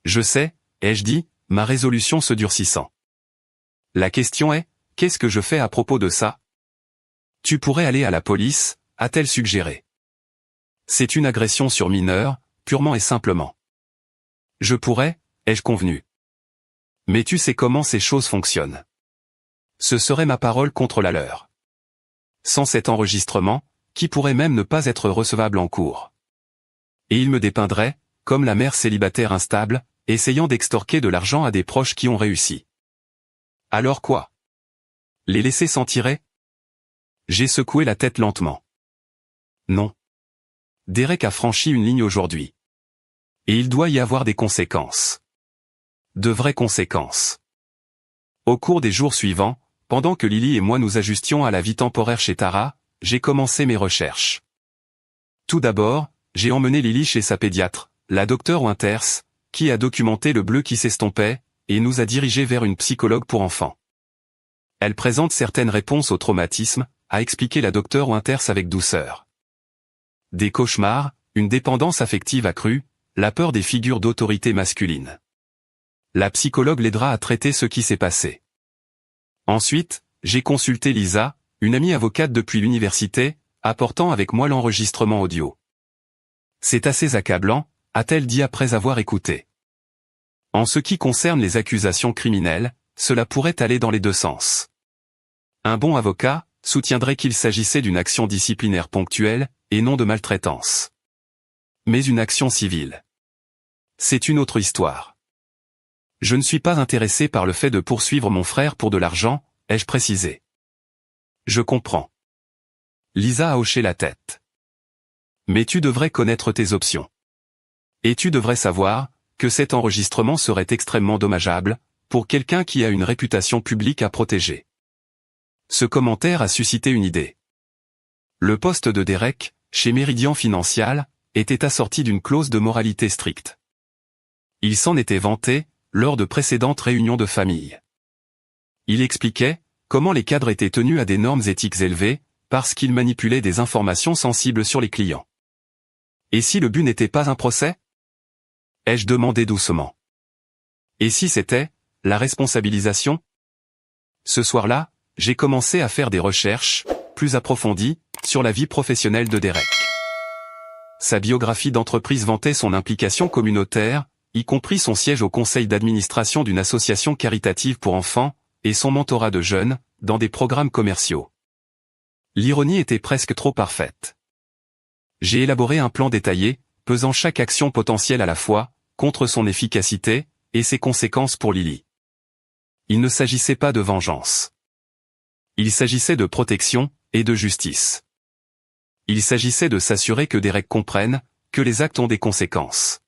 Je sais, ai-je dit, ma résolution se durcissant. La question est, qu'est-ce que je fais à propos de ça? Tu pourrais aller à la police, a-t-elle suggéré. C'est une agression sur mineur, purement et simplement. Je pourrais, ai-je convenu. Mais tu sais comment ces choses fonctionnent. Ce serait ma parole contre la leur. Sans cet enregistrement, qui pourrait même ne pas être recevable en cours. Et il me dépeindrait, comme la mère célibataire instable, essayant d'extorquer de l'argent à des proches qui ont réussi. Alors quoi? Les laisser s'en tirer? J'ai secoué la tête lentement. Non. Derek a franchi une ligne aujourd'hui. Et il doit y avoir des conséquences. De vraies conséquences. Au cours des jours suivants, pendant que Lily et moi nous ajustions à la vie temporaire chez Tara, j'ai commencé mes recherches. Tout d'abord, j'ai emmené Lily chez sa pédiatre, la docteure Winters, qui a documenté le bleu qui s'estompait, et nous a dirigés vers une psychologue pour enfants. Elle présente certaines réponses au traumatisme, a expliqué la docteure Winters avec douceur. Des cauchemars, une dépendance affective accrue, la peur des figures d'autorité masculine. La psychologue l'aidera à traiter ce qui s'est passé. Ensuite, j'ai consulté Lisa, une amie avocate depuis l'université, apportant avec moi l'enregistrement audio. C'est assez accablant, a-t-elle dit après avoir écouté. En ce qui concerne les accusations criminelles, cela pourrait aller dans les deux sens. Un bon avocat soutiendrait qu'il s'agissait d'une action disciplinaire ponctuelle, et non de maltraitance. Mais une action civile. C'est une autre histoire. Je ne suis pas intéressé par le fait de poursuivre mon frère pour de l'argent, ai-je précisé. Je comprends. Lisa a hoché la tête. Mais tu devrais connaître tes options. Et tu devrais savoir que cet enregistrement serait extrêmement dommageable pour quelqu'un qui a une réputation publique à protéger. Ce commentaire a suscité une idée. Le poste de Derek, chez Meridian Financial, était assorti d'une clause de moralité stricte. Il s'en était vanté lors de précédentes réunions de famille. Il expliquait comment les cadres étaient tenus à des normes éthiques élevées, parce qu'ils manipulaient des informations sensibles sur les clients. Et si le but n'était pas un procès? Ai-je demandé doucement. Et si c'était la responsabilisation? Ce soir-là, j'ai commencé à faire des recherches, plus approfondies, sur la vie professionnelle de Derek. Sa biographie d'entreprise vantait son implication communautaire, y compris son siège au conseil d'administration d'une association caritative pour enfants, et son mentorat de jeunes, dans des programmes commerciaux. L'ironie était presque trop parfaite. J'ai élaboré un plan détaillé, pesant chaque action potentielle à la fois, contre son efficacité, et ses conséquences pour Lily. Il ne s'agissait pas de vengeance. Il s'agissait de protection, et de justice. Il s'agissait de s'assurer que Derek comprenne, que les actes ont des conséquences.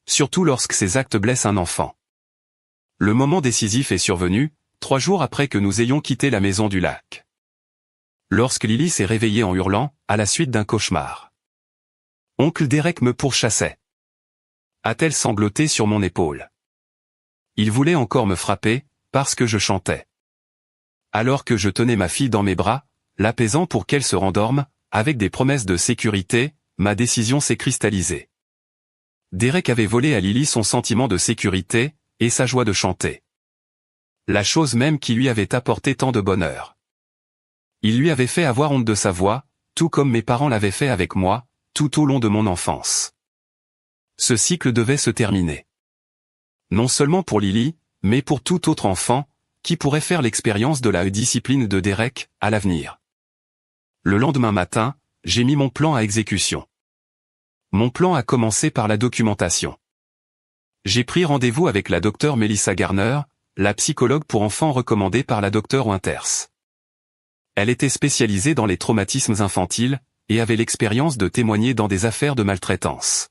Surtout lorsque ces actes blessent un enfant. Le moment décisif est survenu, 3 jours après que nous ayons quitté la maison du lac. Lorsque Lily s'est réveillée en hurlant, à la suite d'un cauchemar. Oncle Derek me pourchassait. A-t-elle sangloté sur mon épaule. Il voulait encore me frapper, parce que je chantais. Alors que je tenais ma fille dans mes bras, l'apaisant pour qu'elle se rendorme, avec des promesses de sécurité, ma décision s'est cristallisée. Derek avait volé à Lily son sentiment de sécurité, et sa joie de chanter. La chose même qui lui avait apporté tant de bonheur. Il lui avait fait avoir honte de sa voix, tout comme mes parents l'avaient fait avec moi, tout au long de mon enfance. Ce cycle devait se terminer. Non seulement pour Lily, mais pour tout autre enfant, qui pourrait faire l'expérience de la discipline de Derek, à l'avenir. Le lendemain matin, j'ai mis mon plan à exécution. Mon plan a commencé par la documentation. J'ai pris rendez-vous avec la docteure Melissa Garner, la psychologue pour enfants recommandée par la docteure Winters. Elle était spécialisée dans les traumatismes infantiles, et avait l'expérience de témoigner dans des affaires de maltraitance.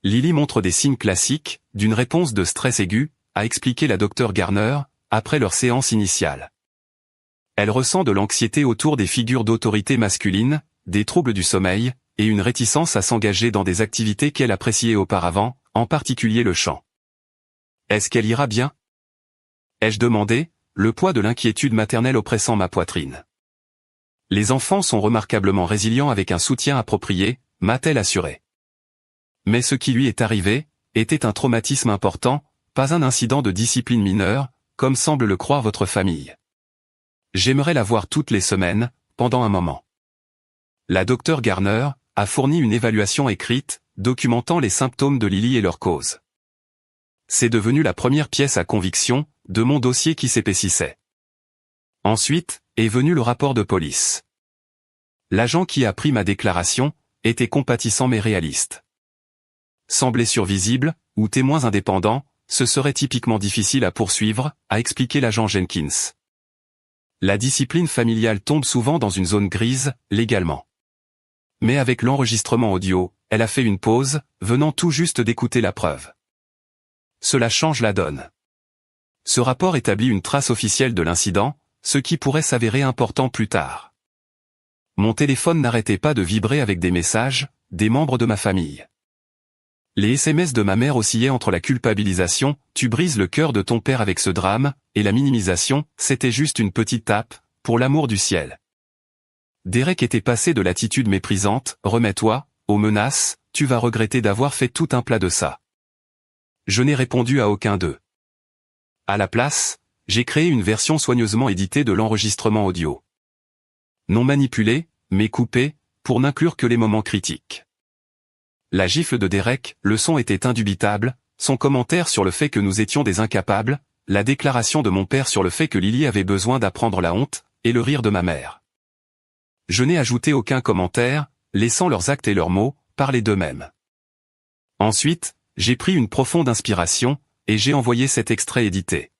Lily montre des signes classiques, d'une réponse de stress aigu, a expliqué la docteure Garner, après leur séance initiale. Elle ressent de l'anxiété autour des figures d'autorité masculine, des troubles du sommeil, et une réticence à s'engager dans des activités qu'elle appréciait auparavant, en particulier le chant. Est-ce qu'elle ira bien? Ai-je demandé, le poids de l'inquiétude maternelle oppressant ma poitrine. Les enfants sont remarquablement résilients avec un soutien approprié, m'a-t-elle assuré. Mais ce qui lui est arrivé, était un traumatisme important, pas un incident de discipline mineure, comme semble le croire votre famille. J'aimerais la voir toutes les semaines, pendant un moment. La docteure Garner a fourni une évaluation écrite, documentant les symptômes de Lily et leurs causes. C'est devenu la première pièce à conviction, de mon dossier qui s'épaississait. Ensuite, est venu le rapport de police. L'agent qui a pris ma déclaration, était compatissant mais réaliste. Sans blessure visible, ou témoins indépendants, ce serait typiquement difficile à poursuivre, a expliqué l'agent Jenkins. La discipline familiale tombe souvent dans une zone grise, légalement. Mais avec l'enregistrement audio, elle a fait une pause, venant tout juste d'écouter la preuve. Cela change la donne. Ce rapport établit une trace officielle de l'incident, ce qui pourrait s'avérer important plus tard. Mon téléphone n'arrêtait pas de vibrer avec des messages, des membres de ma famille. Les SMS de ma mère oscillaient entre la culpabilisation, tu brises le cœur de ton père avec ce drame, et la minimisation, c'était juste une petite tape, pour l'amour du ciel. Derek était passé de l'attitude méprisante, remets-toi, aux menaces, tu vas regretter d'avoir fait tout un plat de ça. Je n'ai répondu à aucun d'eux. À la place, j'ai créé une version soigneusement éditée de l'enregistrement audio. Non manipulé, mais coupé, pour n'inclure que les moments critiques. La gifle de Derek, le son était indubitable, son commentaire sur le fait que nous étions des incapables, la déclaration de mon père sur le fait que Lily avait besoin d'apprendre la honte, et le rire de ma mère. Je n'ai ajouté aucun commentaire, laissant leurs actes et leurs mots, parler d'eux-mêmes. Ensuite, j'ai pris une profonde inspiration, et j'ai envoyé cet extrait édité.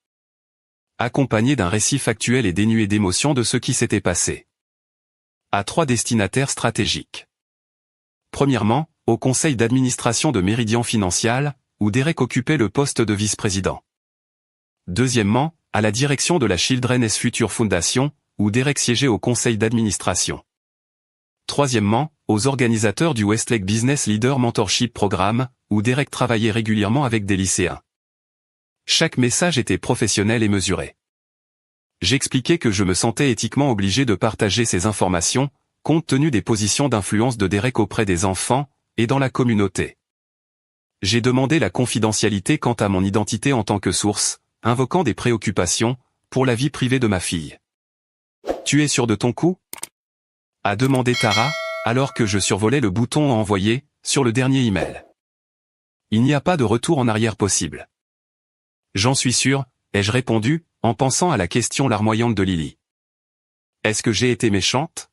Accompagné d'un récit factuel et dénué d'émotion de ce qui s'était passé. À 3 destinataires stratégiques. Premièrement, au conseil d'administration de Meridian Financial, où Derek occupait le poste de vice-président. Deuxièmement, à la direction de la Children's Future Foundation, où Derek siégeait au conseil d'administration. Troisièmement, aux organisateurs du Westlake Business Leader Mentorship Programme, où Derek travaillait régulièrement avec des lycéens. Chaque message était professionnel et mesuré. J'expliquais que je me sentais éthiquement obligé de partager ces informations, compte tenu des positions d'influence de Derek auprès des enfants, et dans la communauté. J'ai demandé la confidentialité quant à mon identité en tant que source, invoquant des préoccupations, pour la vie privée de ma fille. Tu es sûr de ton coup? A demandé Tara, alors que je survolais le bouton à envoyer, sur le dernier email. Il n'y a pas de retour en arrière possible. J'en suis sûr, ai-je répondu, en pensant à la question larmoyante de Lily. Est-ce que j'ai été méchante?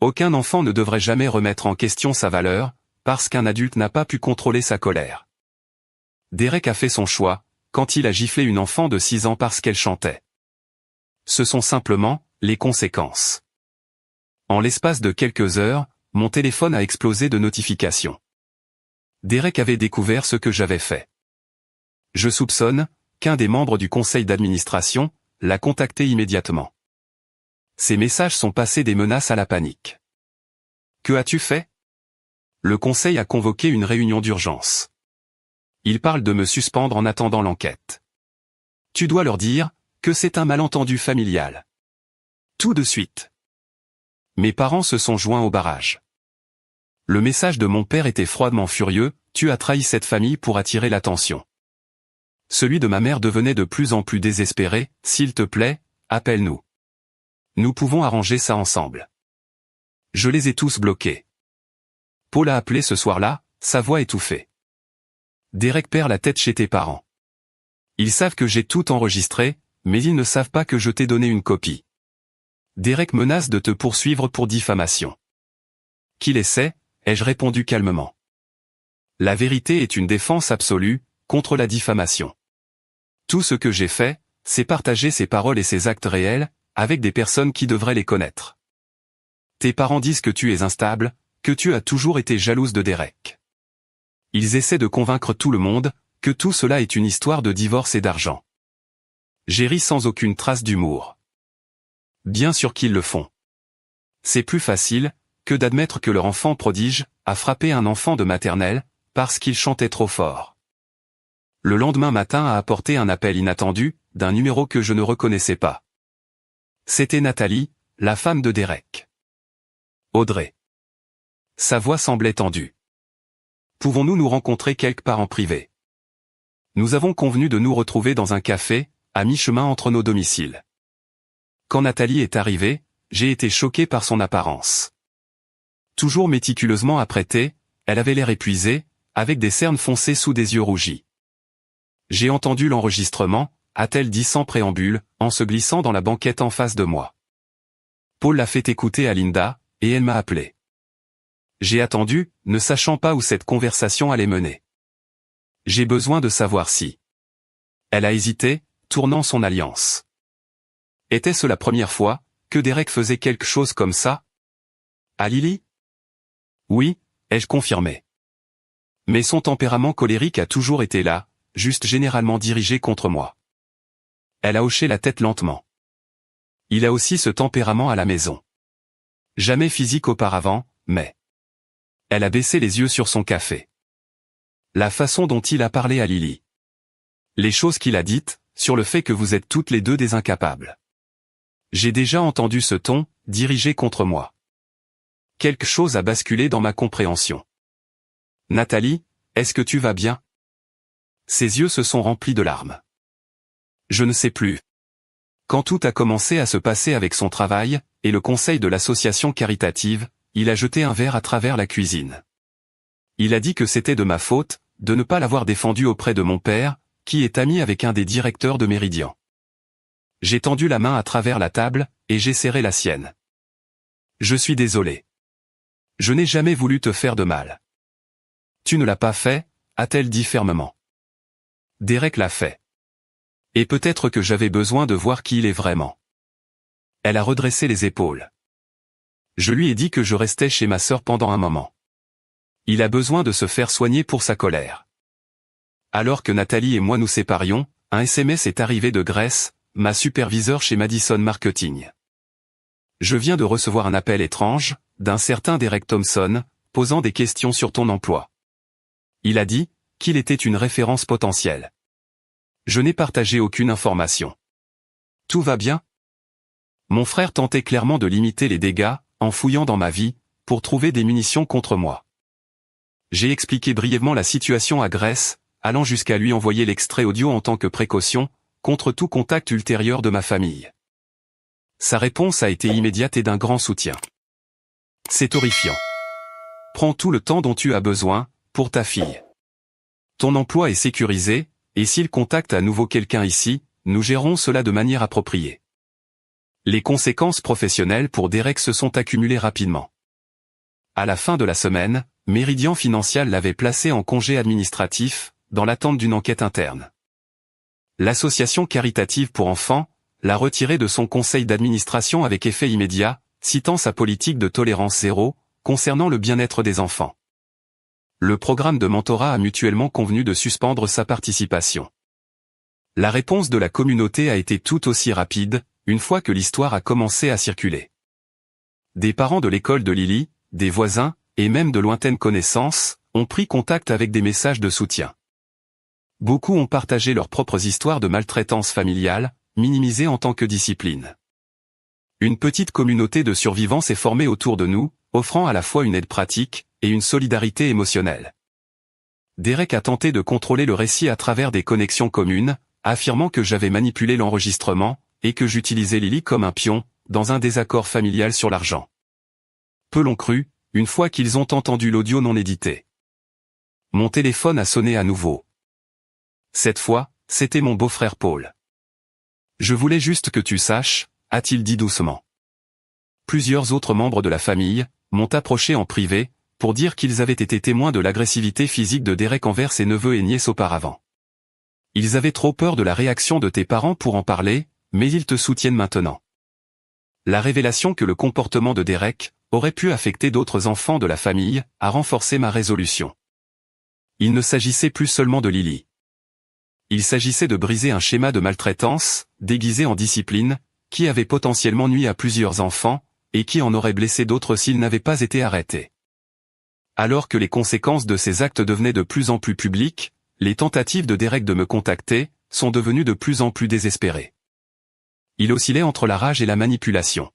Aucun enfant ne devrait jamais remettre en question sa valeur, parce qu'un adulte n'a pas pu contrôler sa colère. Derek a fait son choix, quand il a giflé une enfant de 6 ans parce qu'elle chantait. Ce sont simplement les conséquences. En l'espace de quelques heures, mon téléphone a explosé de notifications. Derek avait découvert ce que j'avais fait. Je soupçonne qu'un des membres du conseil d'administration l'a contacté immédiatement. Ces messages sont passés des menaces à la panique. Que as-tu fait? Le conseil a convoqué une réunion d'urgence. Il parle de me suspendre en attendant l'enquête. Tu dois leur dire que c'est un malentendu familial. Tout de suite. Mes parents se sont joints au barrage. Le message de mon père était froidement furieux, tu as trahi cette famille pour attirer l'attention. Celui de ma mère devenait de plus en plus désespéré, s'il te plaît, appelle-nous. Nous pouvons arranger ça ensemble. Je les ai tous bloqués. Paul a appelé ce soir-là, sa voix étouffée. Derek perd la tête chez tes parents. Ils savent que j'ai tout enregistré, mais ils ne savent pas que je t'ai donné une copie. Derek menace de te poursuivre pour diffamation. Qu'il essaie, ai-je répondu calmement. La vérité est une défense absolue, contre la diffamation. Tout ce que j'ai fait, c'est partager ces paroles et ces actes réels, avec des personnes qui devraient les connaître. Tes parents disent que tu es instable, que tu as toujours été jalouse de Derek. Ils essaient de convaincre tout le monde, que tout cela est une histoire de divorce et d'argent. J'ai ri sans aucune trace d'humour. Bien sûr qu'ils le font. C'est plus facile, que d'admettre que leur enfant prodige a frappé un enfant de maternelle, parce qu'il chantait trop fort. Le lendemain matin a apporté un appel inattendu, d'un numéro que je ne reconnaissais pas. C'était Nathalie, la femme de Derek. Audrey. Sa voix semblait tendue. Pouvons-nous nous rencontrer quelque part en privé? Nous avons convenu de nous retrouver dans un café, à mi-chemin entre nos domiciles. Quand Nathalie est arrivée, j'ai été choqué par son apparence. Toujours méticuleusement apprêtée, elle avait l'air épuisée, avec des cernes foncées sous des yeux rougis. J'ai entendu l'enregistrement, a-t-elle dit sans préambule, en se glissant dans la banquette en face de moi. Paul l'a fait écouter à Linda, et elle m'a appelé. J'ai attendu, ne sachant pas où cette conversation allait mener. J'ai besoin de savoir si. Elle a hésité, tournant son alliance. Était-ce la première fois que Derek faisait quelque chose comme ça? À Lily? Oui, ai-je confirmé. Mais son tempérament colérique a toujours été là, juste généralement dirigé contre moi. Elle a hoché la tête lentement. Il a aussi ce tempérament à la maison. Jamais physique auparavant, mais... Elle a baissé les yeux sur son café. La façon dont il a parlé à Lily. Les choses qu'il a dites, sur le fait que vous êtes toutes les deux des incapables. J'ai déjà entendu ce ton, dirigé contre moi. Quelque chose a basculé dans ma compréhension. Nathalie, est-ce que tu vas bien? Ses yeux se sont remplis de larmes. Je ne sais plus. Quand tout a commencé à se passer avec son travail, et le conseil de l'association caritative, il a jeté un verre à travers la cuisine. Il a dit que c'était de ma faute, de ne pas l'avoir défendu auprès de mon père, qui est ami avec un des directeurs de Méridian. J'ai tendu la main à travers la table, et j'ai serré la sienne. Je suis désolé. Je n'ai jamais voulu te faire de mal. Tu ne l'as pas fait, a-t-elle dit fermement. Derek l'a fait. Et peut-être que j'avais besoin de voir qui il est vraiment. Elle a redressé les épaules. Je lui ai dit que je restais chez ma sœur pendant un moment. Il a besoin de se faire soigner pour sa colère. Alors que Nathalie et moi nous séparions, un SMS est arrivé de Grace, ma superviseure chez Madison Marketing. Je viens de recevoir un appel étrange, d'un certain Derek Thompson, posant des questions sur ton emploi. Il a dit qu'il était une référence potentielle. Je n'ai partagé aucune information. Tout va bien? Mon frère tentait clairement de limiter les dégâts, en fouillant dans ma vie, pour trouver des munitions contre moi. J'ai expliqué brièvement la situation à Grace, allant jusqu'à lui envoyer l'extrait audio en tant que précaution, contre tout contact ultérieur de ma famille. Sa réponse a été immédiate et d'un grand soutien. C'est horrifiant. Prends tout le temps dont tu as besoin, pour ta fille. Ton emploi est sécurisé, et s'il contacte à nouveau quelqu'un ici, nous gérons cela de manière appropriée. Les conséquences professionnelles pour Derek se sont accumulées rapidement. À la fin de la semaine, Meridian Financial l'avait placé en congé administratif, dans l'attente d'une enquête interne. L'association caritative pour enfants l'a retiré de son conseil d'administration avec effet immédiat, citant sa politique de tolérance zéro, concernant le bien-être des enfants. Le programme de mentorat a mutuellement convenu de suspendre sa participation. La réponse de la communauté a été tout aussi rapide, une fois que l'histoire a commencé à circuler. Des parents de l'école de Lily, des voisins, et même de lointaines connaissances, ont pris contact avec des messages de soutien. Beaucoup ont partagé leurs propres histoires de maltraitance familiale, minimisées en tant que discipline. Une petite communauté de survivants s'est formée autour de nous, offrant à la fois une aide pratique et une solidarité émotionnelle. Derek a tenté de contrôler le récit à travers des connexions communes, affirmant que j'avais manipulé l'enregistrement, et que j'utilisais Lily comme un pion, dans un désaccord familial sur l'argent. Peu l'ont cru, une fois qu'ils ont entendu l'audio non édité. Mon téléphone a sonné à nouveau. Cette fois, c'était mon beau-frère Paul. « Je voulais juste que tu saches », a-t-il dit doucement. Plusieurs autres membres de la famille m'ont approché en privé, pour dire qu'ils avaient été témoins de l'agressivité physique de Derek envers ses neveux et nièces auparavant. Ils avaient trop peur de la réaction de tes parents pour en parler, mais ils te soutiennent maintenant. La révélation que le comportement de Derek aurait pu affecter d'autres enfants de la famille a renforcé ma résolution. Il ne s'agissait plus seulement de Lily. Il s'agissait de briser un schéma de maltraitance, déguisé en discipline, qui avait potentiellement nui à plusieurs enfants, et qui en aurait blessé d'autres s'ils n'avaient pas été arrêtés. Alors que les conséquences de ces actes devenaient de plus en plus publiques, les tentatives de Derek de me contacter sont devenues de plus en plus désespérées. Il oscillait entre la rage et la manipulation.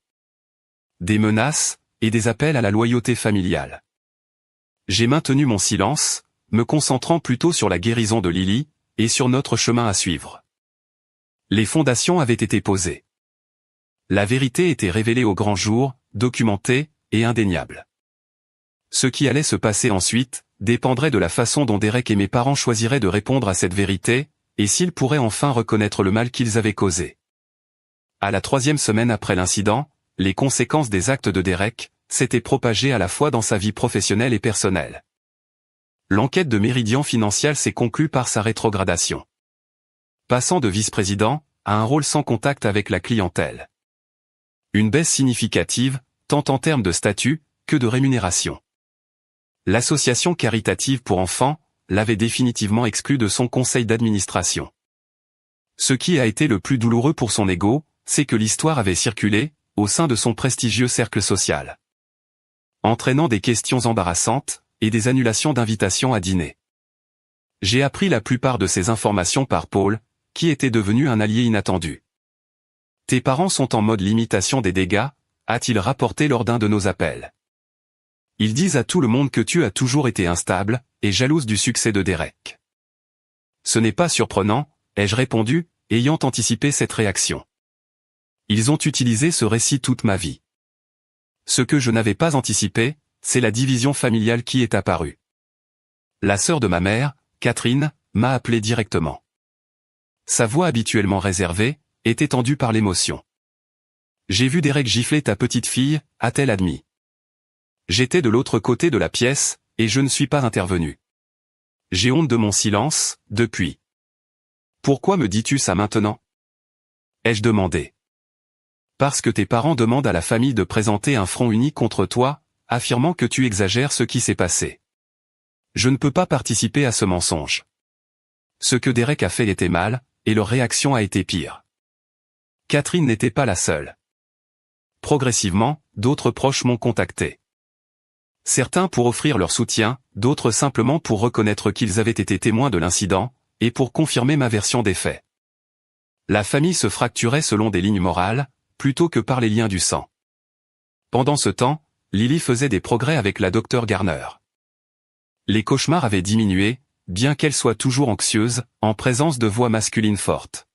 Des menaces, et des appels à la loyauté familiale. J'ai maintenu mon silence, me concentrant plutôt sur la guérison de Lily, et sur notre chemin à suivre. Les fondations avaient été posées. La vérité était révélée au grand jour, documentée, et indéniable. Ce qui allait se passer ensuite, dépendrait de la façon dont Derek et mes parents choisiraient de répondre à cette vérité, et s'ils pourraient enfin reconnaître le mal qu'ils avaient causé. À la 3e semaine après l'incident, les conséquences des actes de Derek s'étaient propagées à la fois dans sa vie professionnelle et personnelle. L'enquête de Meridian Financial s'est conclue par sa rétrogradation. Passant de vice-président à un rôle sans contact avec la clientèle. Une baisse significative, tant en termes de statut que de rémunération. L'association caritative pour enfants l'avait définitivement exclu de son conseil d'administration. Ce qui a été le plus douloureux pour son ego, c'est que l'histoire avait circulé au sein de son prestigieux cercle social, entraînant des questions embarrassantes et des annulations d'invitations à dîner. J'ai appris la plupart de ces informations par Paul, qui était devenu un allié inattendu. Tes parents sont en mode limitation des dégâts, a-t-il rapporté lors d'un de nos appels. Ils disent à tout le monde que tu as toujours été instable et jalouse du succès de Derek. Ce n'est pas surprenant, ai-je répondu, ayant anticipé cette réaction. Ils ont utilisé ce récit toute ma vie. Ce que je n'avais pas anticipé, c'est la division familiale qui est apparue. La sœur de ma mère, Catherine, m'a appelé directement. Sa voix habituellement réservée était tendue par l'émotion. J'ai vu Derek gifler ta petite fille, a-t-elle admis. J'étais de l'autre côté de la pièce, et je ne suis pas intervenu. J'ai honte de mon silence, depuis. Pourquoi me dis-tu ça maintenant? Ai-je demandé. Parce que tes parents demandent à la famille de présenter un front uni contre toi, affirmant que tu exagères ce qui s'est passé. Je ne peux pas participer à ce mensonge. Ce que Derek a fait était mal, et leur réaction a été pire. Catherine n'était pas la seule. Progressivement, d'autres proches m'ont contacté. Certains pour offrir leur soutien, d'autres simplement pour reconnaître qu'ils avaient été témoins de l'incident, et pour confirmer ma version des faits. La famille se fracturait selon des lignes morales, plutôt que par les liens du sang. Pendant ce temps, Lily faisait des progrès avec la Dr Garner. Les cauchemars avaient diminué, bien qu'elle soit toujours anxieuse, en présence de voix masculines fortes.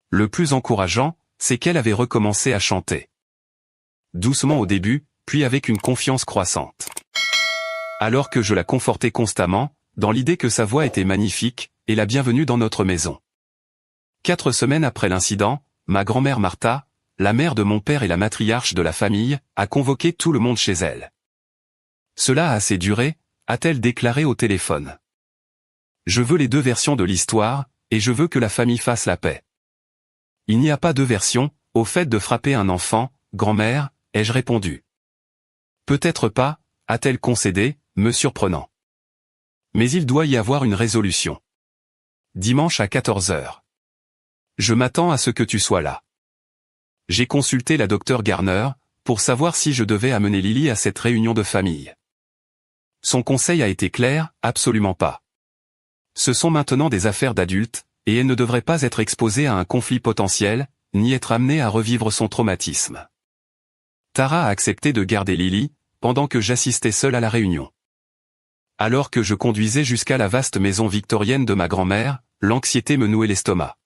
Le plus encourageant, c'est qu'elle avait recommencé à chanter. Doucement au début, puis avec une confiance croissante. Alors que je la confortais constamment, dans l'idée que sa voix était magnifique, et la bienvenue dans notre maison. 4 semaines après l'incident, ma grand-mère Martha, la mère de mon père et la matriarche de la famille, a convoqué tout le monde chez elle. Cela a assez duré, a-t-elle déclaré au téléphone. Je veux les 2 versions de l'histoire, et je veux que la famille fasse la paix. Il n'y a pas 2 versions, au fait de frapper un enfant, grand-mère, ai-je répondu. Peut-être pas, a-t-elle concédé, me surprenant. Mais il doit y avoir une résolution. Dimanche à 14 heures. Je m'attends à ce que tu sois là. J'ai consulté la docteure Garner, pour savoir si je devais amener Lily à cette réunion de famille. Son conseil a été clair, absolument pas. Ce sont maintenant des affaires d'adultes, et elle ne devrait pas être exposée à un conflit potentiel, ni être amenée à revivre son traumatisme. Tara a accepté de garder Lily, pendant que j'assistais seul à la réunion. Alors que je conduisais jusqu'à la vaste maison victorienne de ma grand-mère, l'anxiété me nouait l'estomac.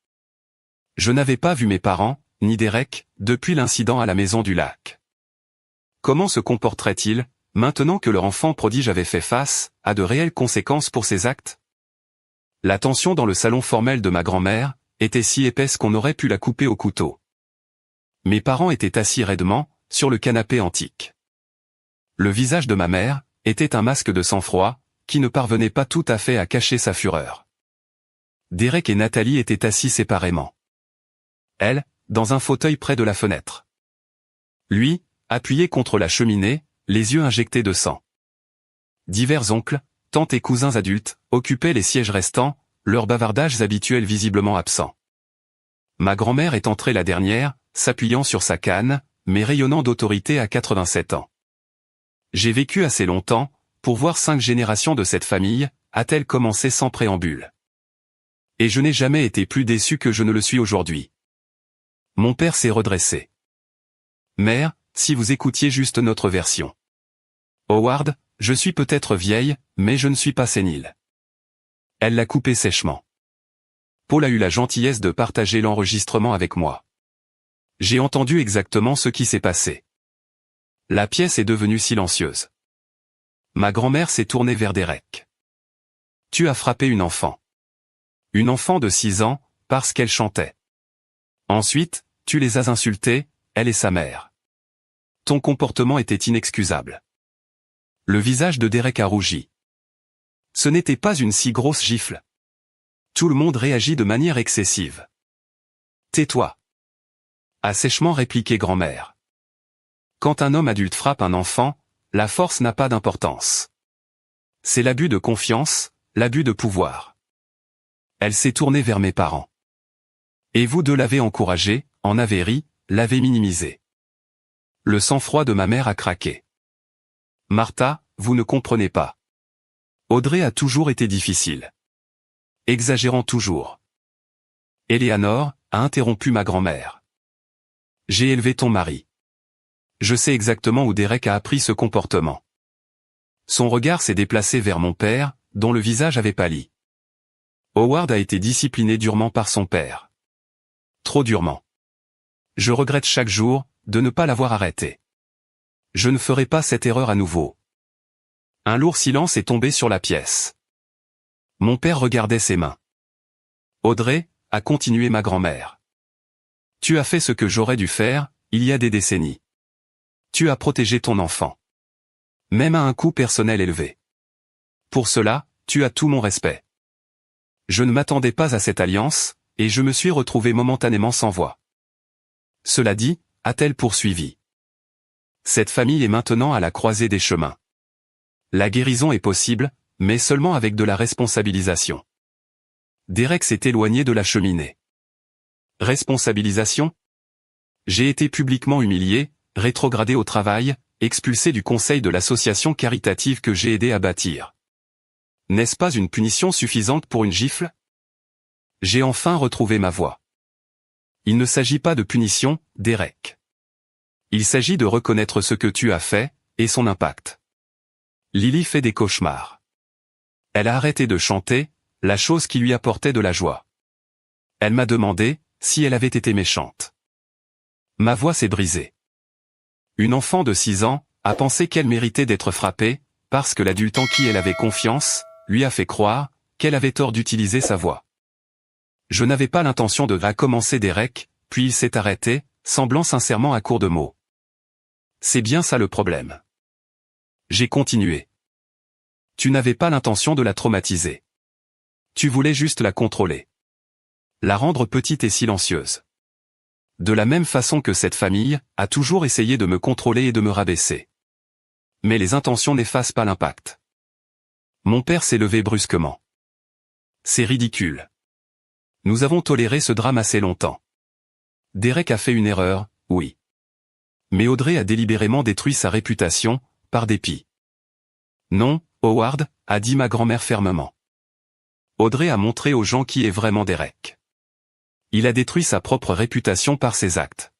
Je n'avais pas vu mes parents, ni Derek, depuis l'incident à la maison du lac. Comment se comporteraient-ils, maintenant que leur enfant prodige avait fait face à de réelles conséquences pour ses actes? La tension dans le salon formel de ma grand-mère était si épaisse qu'on aurait pu la couper au couteau. Mes parents étaient assis raidement, sur le canapé antique. Le visage de ma mère était un masque de sang-froid, qui ne parvenait pas tout à fait à cacher sa fureur. Derek et Nathalie étaient assis séparément. Elle, dans un fauteuil près de la fenêtre. Lui, appuyé contre la cheminée, les yeux injectés de sang. Divers oncles, tantes et cousins adultes, occupaient les sièges restants, leurs bavardages habituels visiblement absents. Ma grand-mère est entrée la dernière, s'appuyant sur sa canne, mais rayonnant d'autorité à 87 ans. J'ai vécu assez longtemps, pour voir 5 générations de cette famille, a-t-elle commencé sans préambule. Et je n'ai jamais été plus déçu que je ne le suis aujourd'hui. Mon père s'est redressé. Mère, si vous écoutiez juste notre version. Howard, je suis peut-être vieille, mais je ne suis pas sénile. Elle l'a coupé sèchement. Paul a eu la gentillesse de partager l'enregistrement avec moi. J'ai entendu exactement ce qui s'est passé. La pièce est devenue silencieuse. Ma grand-mère s'est tournée vers Derek. Tu as frappé une enfant. Une enfant de 6 ans, parce qu'elle chantait. Ensuite, tu les as insultés, elle et sa mère. Ton comportement était inexcusable. Le visage de Derek a rougi. Ce n'était pas une si grosse gifle. Tout le monde réagit de manière excessive. Tais-toi. A sèchement répliqué grand-mère. Quand un homme adulte frappe un enfant, la force n'a pas d'importance. C'est l'abus de confiance, l'abus de pouvoir. Elle s'est tournée vers mes parents. Et vous deux l'avez encouragé, en avez ri, l'avez minimisé. Le sang-froid de ma mère a craqué. Martha, vous ne comprenez pas. Audrey a toujours été difficile. Exagérant toujours. Eleanor a interrompu ma grand-mère. J'ai élevé ton mari. Je sais exactement où Derek a appris ce comportement. Son regard s'est déplacé vers mon père, dont le visage avait pâli. Howard a été discipliné durement par son père. Trop durement. Je regrette chaque jour de ne pas l'avoir arrêté. Je ne ferai pas cette erreur à nouveau. Un lourd silence est tombé sur la pièce. Mon père regardait ses mains. Audrey, a continué ma grand-mère. Tu as fait ce que j'aurais dû faire, il y a des décennies. Tu as protégé ton enfant. Même à un coût personnel élevé. Pour cela, tu as tout mon respect. Je ne m'attendais pas à cette alliance, et je me suis retrouvé momentanément sans voix. Cela dit, a-t-elle poursuivi. Cette famille est maintenant à la croisée des chemins. La guérison est possible, mais seulement avec de la responsabilisation. Derek s'est éloigné de la cheminée. Responsabilisation? J'ai été publiquement humilié, rétrogradé au travail, expulsé du conseil de l'association caritative que j'ai aidé à bâtir. N'est-ce pas une punition suffisante pour une gifle? J'ai enfin retrouvé ma voix. Il ne s'agit pas de punition, Derek. Il s'agit de reconnaître ce que tu as fait, et son impact. Lily fait des cauchemars. Elle a arrêté de chanter, la chose qui lui apportait de la joie. Elle m'a demandé, si elle avait été méchante. Ma voix s'est brisée. Une enfant de 6 ans a pensé qu'elle méritait d'être frappée, parce que l'adulte en qui elle avait confiance lui a fait croire qu'elle avait tort d'utiliser sa voix. Je n'avais pas l'intention de recommencer Derek, puis il s'est arrêté, semblant sincèrement à court de mots. C'est bien ça le problème. J'ai continué. Tu n'avais pas l'intention de la traumatiser. Tu voulais juste la contrôler. La rendre petite et silencieuse. De la même façon que cette famille a toujours essayé de me contrôler et de me rabaisser. Mais les intentions n'effacent pas l'impact. Mon père s'est levé brusquement. C'est ridicule. Nous avons toléré ce drame assez longtemps. Derek a fait une erreur, oui. Mais Audrey a délibérément détruit sa réputation, par dépit. Non, Howard, a dit ma grand-mère fermement. Audrey a montré aux gens qui est vraiment Derek. Il a détruit sa propre réputation par ses actes.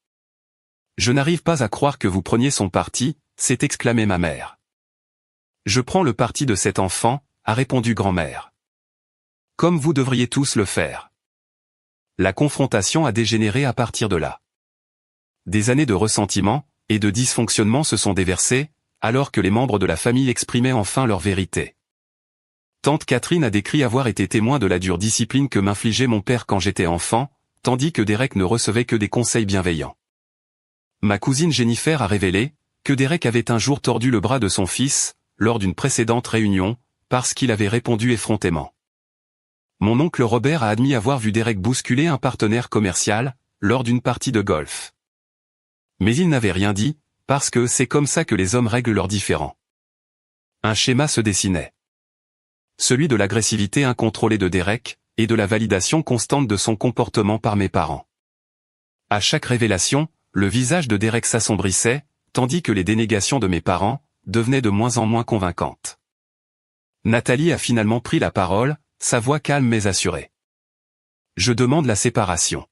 Je n'arrive pas à croire que vous preniez son parti, s'est exclamée ma mère. Je prends le parti de cet enfant, a répondu grand-mère. Comme vous devriez tous le faire. La confrontation a dégénéré à partir de là. Des années de ressentiment et de dysfonctionnement se sont déversées, alors que les membres de la famille exprimaient enfin leur vérité. Tante Catherine a décrit avoir été témoin de la dure discipline que m'infligeait mon père quand j'étais enfant, tandis que Derek ne recevait que des conseils bienveillants. Ma cousine Jennifer a révélé que Derek avait un jour tordu le bras de son fils, lors d'une précédente réunion, parce qu'il avait répondu effrontément. Mon oncle Robert a admis avoir vu Derek bousculer un partenaire commercial, lors d'une partie de golf. Mais il n'avait rien dit, parce que c'est comme ça que les hommes règlent leurs différends. Un schéma se dessinait. Celui de l'agressivité incontrôlée de Derek, et de la validation constante de son comportement par mes parents. À chaque révélation, le visage de Derek s'assombrissait, tandis que les dénégations de mes parents devenaient de moins en moins convaincantes. Nathalie a finalement pris la parole, sa voix calme mais assurée. Je demande la séparation.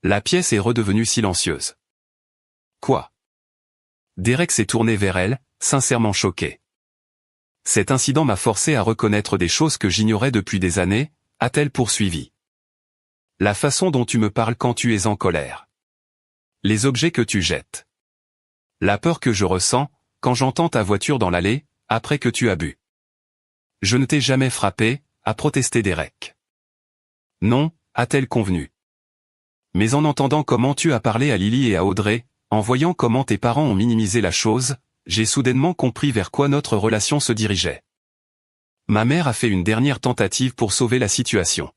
La pièce est redevenue silencieuse. Quoi? Derek s'est tourné vers elle, sincèrement choqué. Cet incident m'a forcé à reconnaître des choses que j'ignorais depuis des années, a-t-elle poursuivi. La façon dont tu me parles quand tu es en colère. Les objets que tu jettes. La peur que je ressens, quand j'entends ta voiture dans l'allée, après que tu as bu. Je ne t'ai jamais frappé, a protesté Derek. Non, a-t-elle convenu. Mais en entendant comment tu as parlé à Lily et à Audrey, en voyant comment tes parents ont minimisé la chose, j'ai soudainement compris vers quoi notre relation se dirigeait. Ma mère a fait une dernière tentative pour sauver la situation.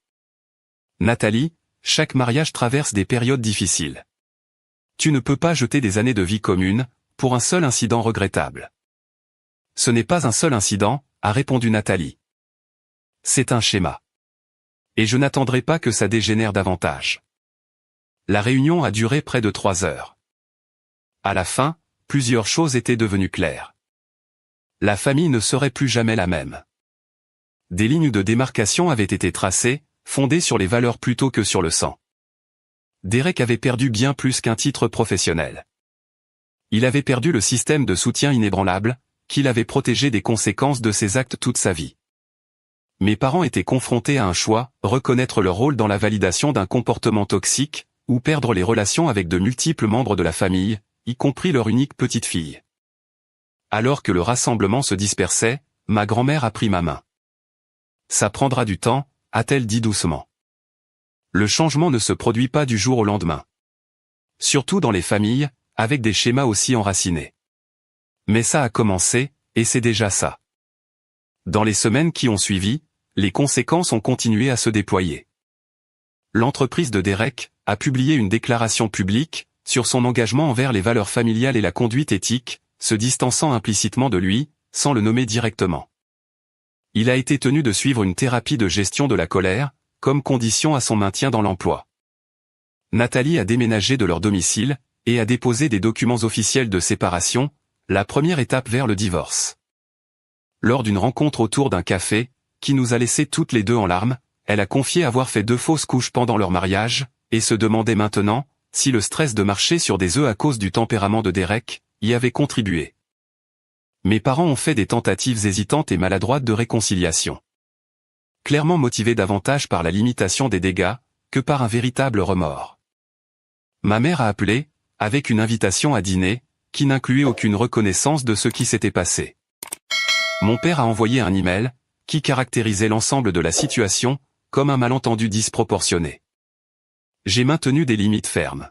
Nathalie, chaque mariage traverse des périodes difficiles. Tu ne peux pas jeter des années de vie commune, pour un seul incident regrettable. Ce n'est pas un seul incident, a répondu Nathalie. C'est un schéma. Et je n'attendrai pas que ça dégénère davantage. La réunion a duré près de 3 heures. À la fin, plusieurs choses étaient devenues claires. La famille ne serait plus jamais la même. Des lignes de démarcation avaient été tracées, fondées sur les valeurs plutôt que sur le sang. Derek avait perdu bien plus qu'un titre professionnel. Il avait perdu le système de soutien inébranlable, qui l'avait protégé des conséquences de ses actes toute sa vie. Mes parents étaient confrontés à un choix, reconnaître leur rôle dans la validation d'un comportement toxique, ou perdre les relations avec de multiples membres de la famille, y compris leur unique petite fille. Alors que le rassemblement se dispersait, ma grand-mère a pris ma main. Ça prendra du temps, a-t-elle dit doucement. Le changement ne se produit pas du jour au lendemain. Surtout dans les familles, avec des schémas aussi enracinés. Mais ça a commencé, et c'est déjà ça. Dans les semaines qui ont suivi, les conséquences ont continué à se déployer. L'entreprise de Derek a publié une déclaration publique sur son engagement envers les valeurs familiales et la conduite éthique, se distançant implicitement de lui, sans le nommer directement. Il a été tenu de suivre une thérapie de gestion de la colère, comme condition à son maintien dans l'emploi. Nathalie a déménagé de leur domicile, et a déposé des documents officiels de séparation, la première étape vers le divorce. Lors d'une rencontre autour d'un café, qui nous a laissés toutes les deux en larmes, elle a confié avoir fait 2 fausses couches pendant leur mariage, et se demandait maintenant, si le stress de marcher sur des œufs à cause du tempérament de Derek, y avait contribué. Mes parents ont fait des tentatives hésitantes et maladroites de réconciliation. Clairement motivés davantage par la limitation des dégâts, que par un véritable remords. Ma mère a appelé, avec une invitation à dîner, qui n'incluait aucune reconnaissance de ce qui s'était passé. Mon père a envoyé un email, qui caractérisait l'ensemble de la situation, comme un malentendu disproportionné. J'ai maintenu des limites fermes,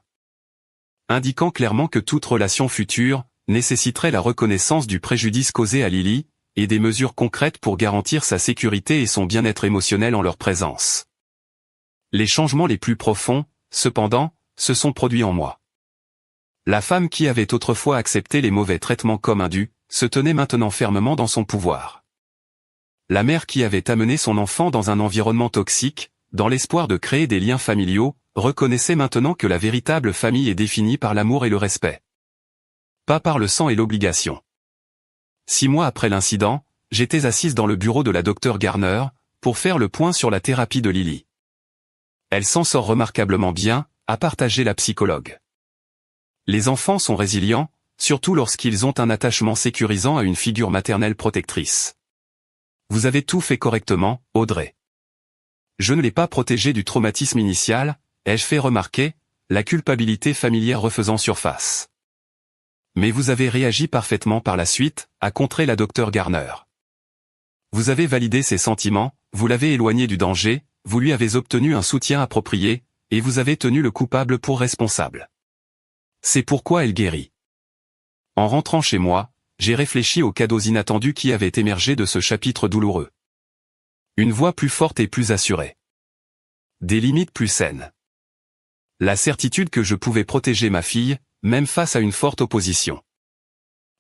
indiquant clairement que toute relation future nécessiterait la reconnaissance du préjudice causé à Lily, et des mesures concrètes pour garantir sa sécurité et son bien-être émotionnel en leur présence. Les changements les plus profonds, cependant, se sont produits en moi. La femme qui avait autrefois accepté les mauvais traitements comme indus, se tenait maintenant fermement dans son pouvoir. La mère qui avait amené son enfant dans un environnement toxique, dans l'espoir de créer des liens familiaux, reconnaissait maintenant que la véritable famille est définie par l'amour et le respect. Pas par le sang et l'obligation. 6 mois après l'incident, j'étais assise dans le bureau de la docteure Garner, pour faire le point sur la thérapie de Lily. Elle s'en sort remarquablement bien, a partagé la psychologue. Les enfants sont résilients, surtout lorsqu'ils ont un attachement sécurisant à une figure maternelle protectrice. Vous avez tout fait correctement, Audrey. Je ne l'ai pas protégé du traumatisme initial, ai-je fait remarquer, la culpabilité familière refaisant surface. Mais vous avez réagi parfaitement par la suite, a contré la docteure Garner. Vous avez validé ses sentiments, vous l'avez éloigné du danger, vous lui avez obtenu un soutien approprié, et vous avez tenu le coupable pour responsable. C'est pourquoi elle guérit. En rentrant chez moi, j'ai réfléchi aux cadeaux inattendus qui avaient émergé de ce chapitre douloureux. Une voix plus forte et plus assurée. Des limites plus saines. La certitude que je pouvais protéger ma fille, même face à une forte opposition.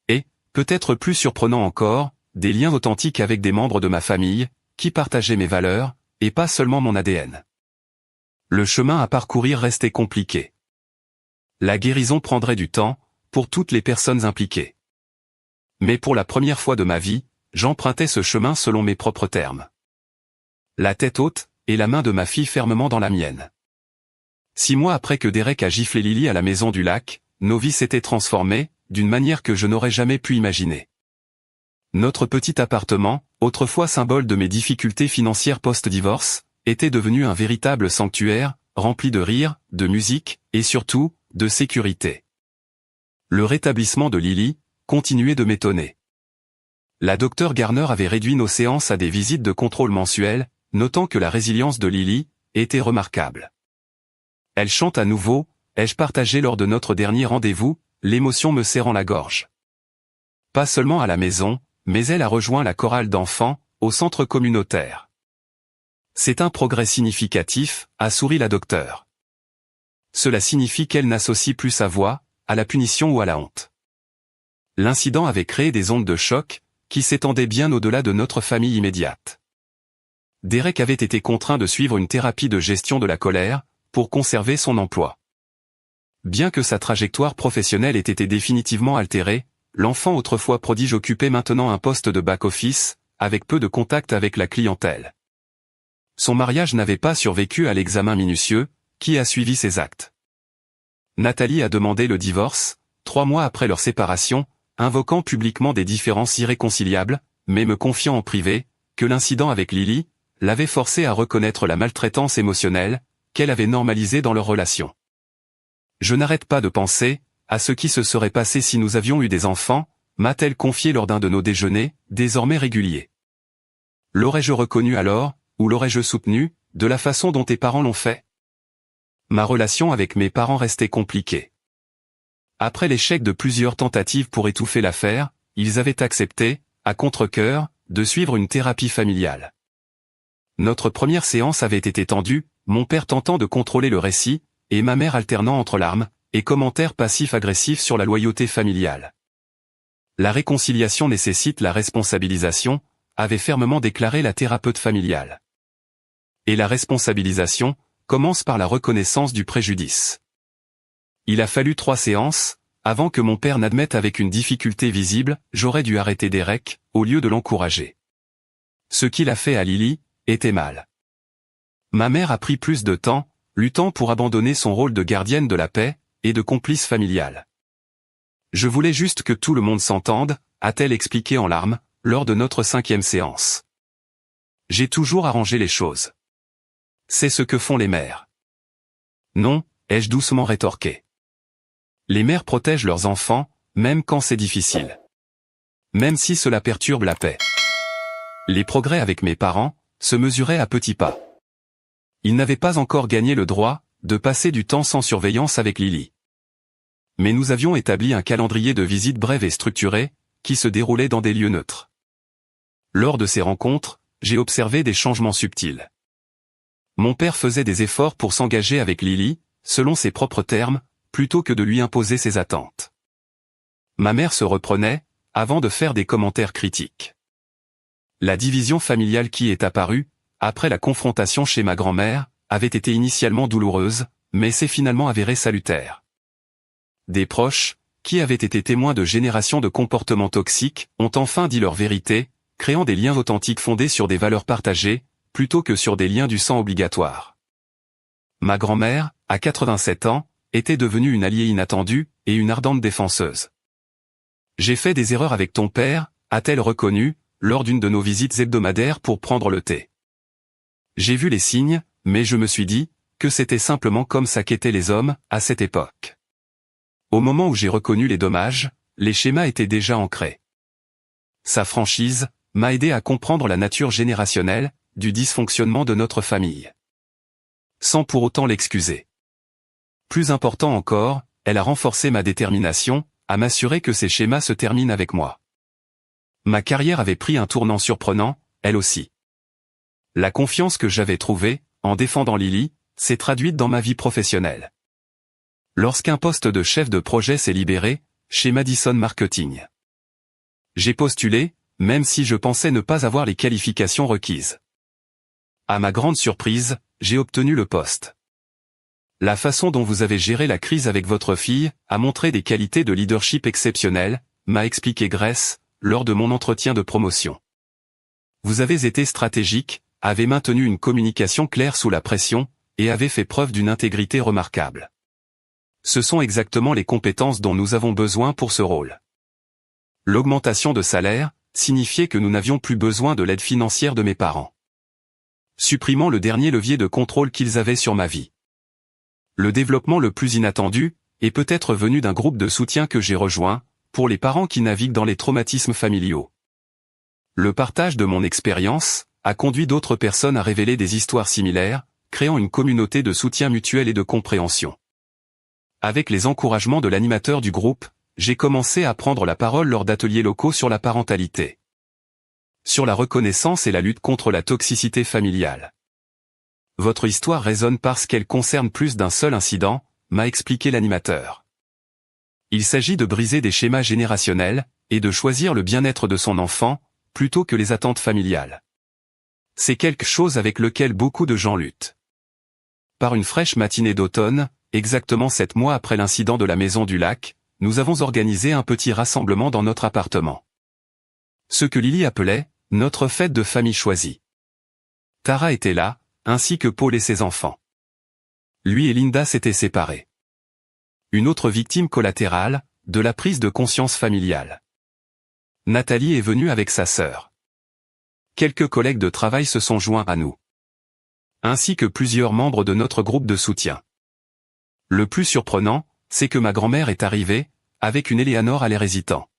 Et, peut-être plus surprenant encore, des liens authentiques avec des membres de ma famille, qui partageaient mes valeurs, et pas seulement mon ADN. Le chemin à parcourir restait compliqué. La guérison prendrait du temps, pour toutes les personnes impliquées. Mais pour la première fois de ma vie, j'empruntais ce chemin selon mes propres termes. La tête haute, et la main de ma fille fermement dans la mienne. 6 mois après que Derek a giflé Lily à la maison du lac, nos vies s'étaient transformées, d'une manière que je n'aurais jamais pu imaginer. Notre petit appartement, autrefois symbole de mes difficultés financières post-divorce, était devenu un véritable sanctuaire, rempli de rire, de musique, et surtout, de sécurité. Le rétablissement de Lily continuait de m'étonner. La docteure Garner avait réduit nos séances à des visites de contrôle mensuelles, notant que la résilience de Lily était remarquable. Elle chante à nouveau, ai-je partagé lors de notre dernier rendez-vous, l'émotion me serrant la gorge. Pas seulement à la maison, mais elle a rejoint la chorale d'enfants, au centre communautaire. C'est un progrès significatif, a souri la docteure. Cela signifie qu'elle n'associe plus sa voix, à la punition ou à la honte. L'incident avait créé des ondes de choc, qui s'étendaient bien au-delà de notre famille immédiate. Derek avait été contraint de suivre une thérapie de gestion de la colère, pour conserver son emploi. Bien que sa trajectoire professionnelle ait été définitivement altérée, l'enfant autrefois prodige occupait maintenant un poste de back-office, avec peu de contact avec la clientèle. Son mariage n'avait pas survécu à l'examen minutieux, qui a suivi ses actes. Nathalie a demandé le divorce, 3 mois après leur séparation, invoquant publiquement des différences irréconciliables, mais me confiant en privé, que l'incident avec Lily l'avait forcée à reconnaître la maltraitance émotionnelle, qu'elle avait normalisée dans leur relation. Je n'arrête pas de penser à ce qui se serait passé si nous avions eu des enfants, m'a-t-elle confié lors d'un de nos déjeuners, désormais réguliers. L'aurais-je reconnu alors, ou l'aurais-je soutenu, de la façon dont tes parents l'ont fait? Ma relation avec mes parents restait compliquée. Après l'échec de plusieurs tentatives pour étouffer l'affaire, ils avaient accepté, à contre-cœur, de suivre une thérapie familiale. Notre première séance avait été tendue, mon père tentant de contrôler le récit, et ma mère alternant entre larmes et commentaires passifs-agressifs sur la loyauté familiale. La réconciliation nécessite la responsabilisation, avait fermement déclaré la thérapeute familiale. Et la responsabilisation commence par la reconnaissance du préjudice. Il a fallu 3 séances, avant que mon père n'admette avec une difficulté visible, j'aurais dû arrêter Derek, au lieu de l'encourager. Ce qu'il a fait à Lily était mal. Ma mère a pris plus de temps, luttant pour abandonner son rôle de gardienne de la paix, et de complice familiale. Je voulais juste que tout le monde s'entende, a-t-elle expliqué en larmes, lors de notre 5e séance. J'ai toujours arrangé les choses. C'est ce que font les mères. Non, ai-je doucement rétorqué. Les mères protègent leurs enfants, même quand c'est difficile. Même si cela perturbe la paix. Les progrès avec mes parents se mesuraient à petits pas. Ils n'avaient pas encore gagné le droit de passer du temps sans surveillance avec Lily. Mais nous avions établi un calendrier de visites brèves et structurées, qui se déroulait dans des lieux neutres. Lors de ces rencontres, j'ai observé des changements subtils. Mon père faisait des efforts pour s'engager avec Lily, selon ses propres termes, plutôt que de lui imposer ses attentes. Ma mère se reprenait, avant de faire des commentaires critiques. La division familiale qui est apparue, après la confrontation chez ma grand-mère, avait été initialement douloureuse, mais s'est finalement avérée salutaire. Des proches, qui avaient été témoins de générations de comportements toxiques, ont enfin dit leur vérité, créant des liens authentiques fondés sur des valeurs partagées, plutôt que sur des liens du sang obligatoires. Ma grand-mère, à 87 ans, était devenue une alliée inattendue, et une ardente défenseuse. J'ai fait des erreurs avec ton père, a-t-elle reconnu, lors d'une de nos visites hebdomadaires pour prendre le thé. J'ai vu les signes, mais je me suis dit, que c'était simplement comme ça qu'étaient les hommes, à cette époque. Au moment où j'ai reconnu les dommages, les schémas étaient déjà ancrés. Sa franchise m'a aidé à comprendre la nature générationnelle du dysfonctionnement de notre famille. Sans pour autant l'excuser. Plus important encore, elle a renforcé ma détermination, à m'assurer que ces schémas se terminent avec moi. Ma carrière avait pris un tournant surprenant, elle aussi. La confiance que j'avais trouvée, en défendant Lily, s'est traduite dans ma vie professionnelle. Lorsqu'un poste de chef de projet s'est libéré, chez Madison Marketing. J'ai postulé, même si je pensais ne pas avoir les qualifications requises. À ma grande surprise, j'ai obtenu le poste. La façon dont vous avez géré la crise avec votre fille a montré des qualités de leadership exceptionnelles, m'a expliqué Grace, lors de mon entretien de promotion. Vous avez été stratégique, avez maintenu une communication claire sous la pression, et avez fait preuve d'une intégrité remarquable. Ce sont exactement les compétences dont nous avons besoin pour ce rôle. L'augmentation de salaire signifiait que nous n'avions plus besoin de l'aide financière de mes parents. Supprimant le dernier levier de contrôle qu'ils avaient sur ma vie. Le développement le plus inattendu est peut-être venu d'un groupe de soutien que j'ai rejoint, pour les parents qui naviguent dans les traumatismes familiaux. Le partage de mon expérience a conduit d'autres personnes à révéler des histoires similaires, créant une communauté de soutien mutuel et de compréhension. Avec les encouragements de l'animateur du groupe, j'ai commencé à prendre la parole lors d'ateliers locaux sur la parentalité. Sur la reconnaissance et la lutte contre la toxicité familiale. Votre histoire résonne parce qu'elle concerne plus d'un seul incident, m'a expliqué l'animateur. Il s'agit de briser des schémas générationnels, et de choisir le bien-être de son enfant, plutôt que les attentes familiales. C'est quelque chose avec lequel beaucoup de gens luttent. Par une fraîche matinée d'automne, exactement 7 mois après l'incident de la Maison du Lac, nous avons organisé un petit rassemblement dans notre appartement. Ce que Lily appelait « notre fête de famille choisie ». Tara était là, ainsi que Paul et ses enfants. Lui et Linda s'étaient séparés. Une autre victime collatérale, de la prise de conscience familiale. Nathalie est venue avec sa sœur. Quelques collègues de travail se sont joints à nous. Ainsi que plusieurs membres de notre groupe de soutien. Le plus surprenant, c'est que ma grand-mère est arrivée, avec une Éléanore à l'air hésitant.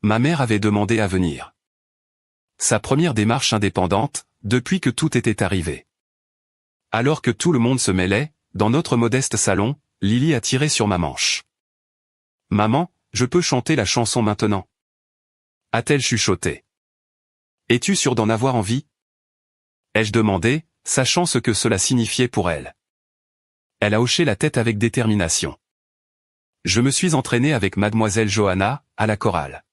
Ma mère avait demandé à venir. Sa première démarche indépendante, depuis que tout était arrivé. Alors que tout le monde se mêlait, dans notre modeste salon, Lily a tiré sur ma manche. « Maman, je peux chanter la chanson maintenant ?» a-t-elle chuchoté. « Es-tu sûre d'en avoir envie ?» ai-je demandé, sachant ce que cela signifiait pour elle. Elle a hoché la tête avec détermination. Je me suis entraîné avec mademoiselle Johanna, à la chorale.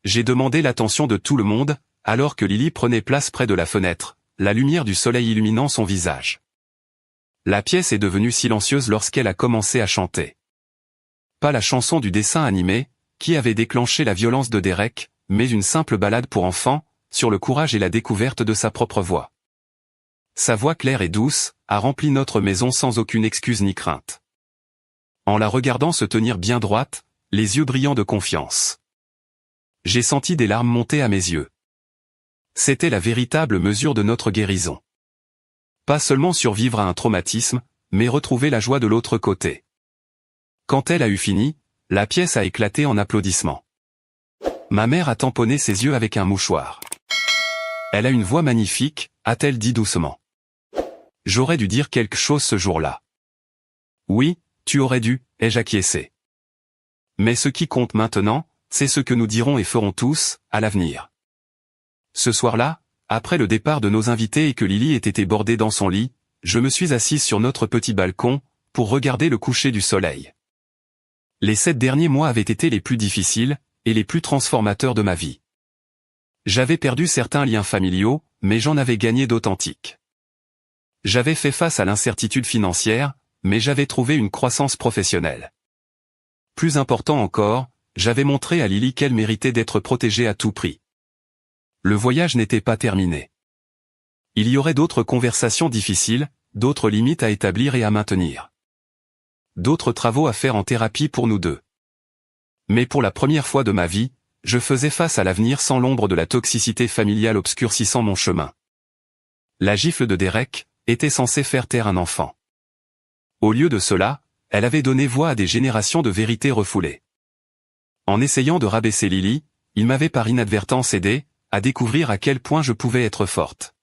J'ai demandé l'attention de tout le monde, alors que Lily prenait place près de la fenêtre, la lumière du soleil illuminant son visage. La pièce est devenue silencieuse lorsqu'elle a commencé à chanter. Pas la chanson du dessin animé, qui avait déclenché la violence de Derek, mais une simple ballade pour enfants, sur le courage et la découverte de sa propre voix. Sa voix claire et douce a rempli notre maison sans aucune excuse ni crainte. En la regardant se tenir bien droite, les yeux brillants de confiance. J'ai senti des larmes monter à mes yeux. C'était la véritable mesure de notre guérison. Pas seulement survivre à un traumatisme, mais retrouver la joie de l'autre côté. Quand elle a eu fini, la pièce a éclaté en applaudissements. Ma mère a tamponné ses yeux avec un mouchoir. Elle a une voix magnifique, a-t-elle dit doucement. J'aurais dû dire quelque chose ce jour-là. Oui, tu aurais dû, ai-je acquiescé. Mais ce qui compte maintenant, c'est ce que nous dirons et ferons tous, à l'avenir. Ce soir-là, après le départ de nos invités et que Lily ait été bordée dans son lit, je me suis assise sur notre petit balcon, pour regarder le coucher du soleil. Les 7 derniers mois avaient été les plus difficiles, et les plus transformateurs de ma vie. J'avais perdu certains liens familiaux, mais j'en avais gagné d'authentiques. J'avais fait face à l'incertitude financière, mais j'avais trouvé une croissance professionnelle. Plus important encore, j'avais montré à Lily qu'elle méritait d'être protégée à tout prix. Le voyage n'était pas terminé. Il y aurait d'autres conversations difficiles, d'autres limites à établir et à maintenir. D'autres travaux à faire en thérapie pour nous deux. Mais pour la première fois de ma vie, je faisais face à l'avenir sans l'ombre de la toxicité familiale obscurcissant mon chemin. La gifle de Derek était censée faire taire un enfant. Au lieu de cela, elle avait donné voix à des générations de vérités refoulées. En essayant de rabaisser Lily, il m'avait par inadvertance aidé à découvrir à quel point je pouvais être forte.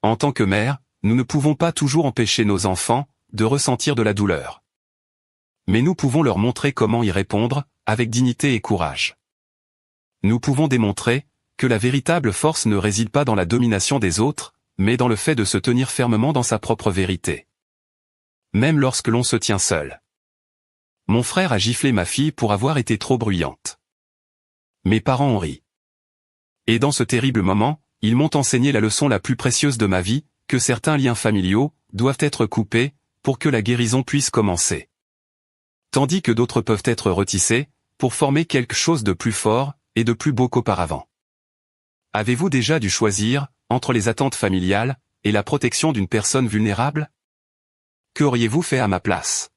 En tant que mère, nous ne pouvons pas toujours empêcher nos enfants de ressentir de la douleur. Mais nous pouvons leur montrer comment y répondre, avec dignité et courage. Nous pouvons démontrer que la véritable force ne réside pas dans la domination des autres, mais dans le fait de se tenir fermement dans sa propre vérité. Même lorsque l'on se tient seul. Mon frère a giflé ma fille pour avoir été trop bruyante. Mes parents ont ri. Et dans ce terrible moment, ils m'ont enseigné la leçon la plus précieuse de ma vie, que certains liens familiaux doivent être coupés pour que la guérison puisse commencer. Tandis que d'autres peuvent être retissés pour former quelque chose de plus fort et de plus beau qu'auparavant. Avez-vous déjà dû choisir entre les attentes familiales et la protection d'une personne vulnérable? Qu'auriez-vous fait à ma place?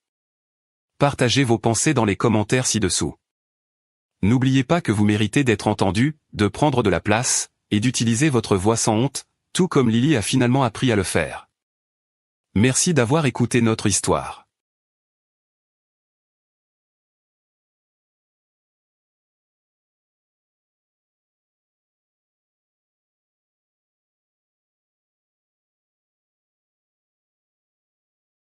Partagez vos pensées dans les commentaires ci-dessous. N'oubliez pas que vous méritez d'être entendu, de prendre de la place, et d'utiliser votre voix sans honte, tout comme Lily a finalement appris à le faire. Merci d'avoir écouté notre histoire.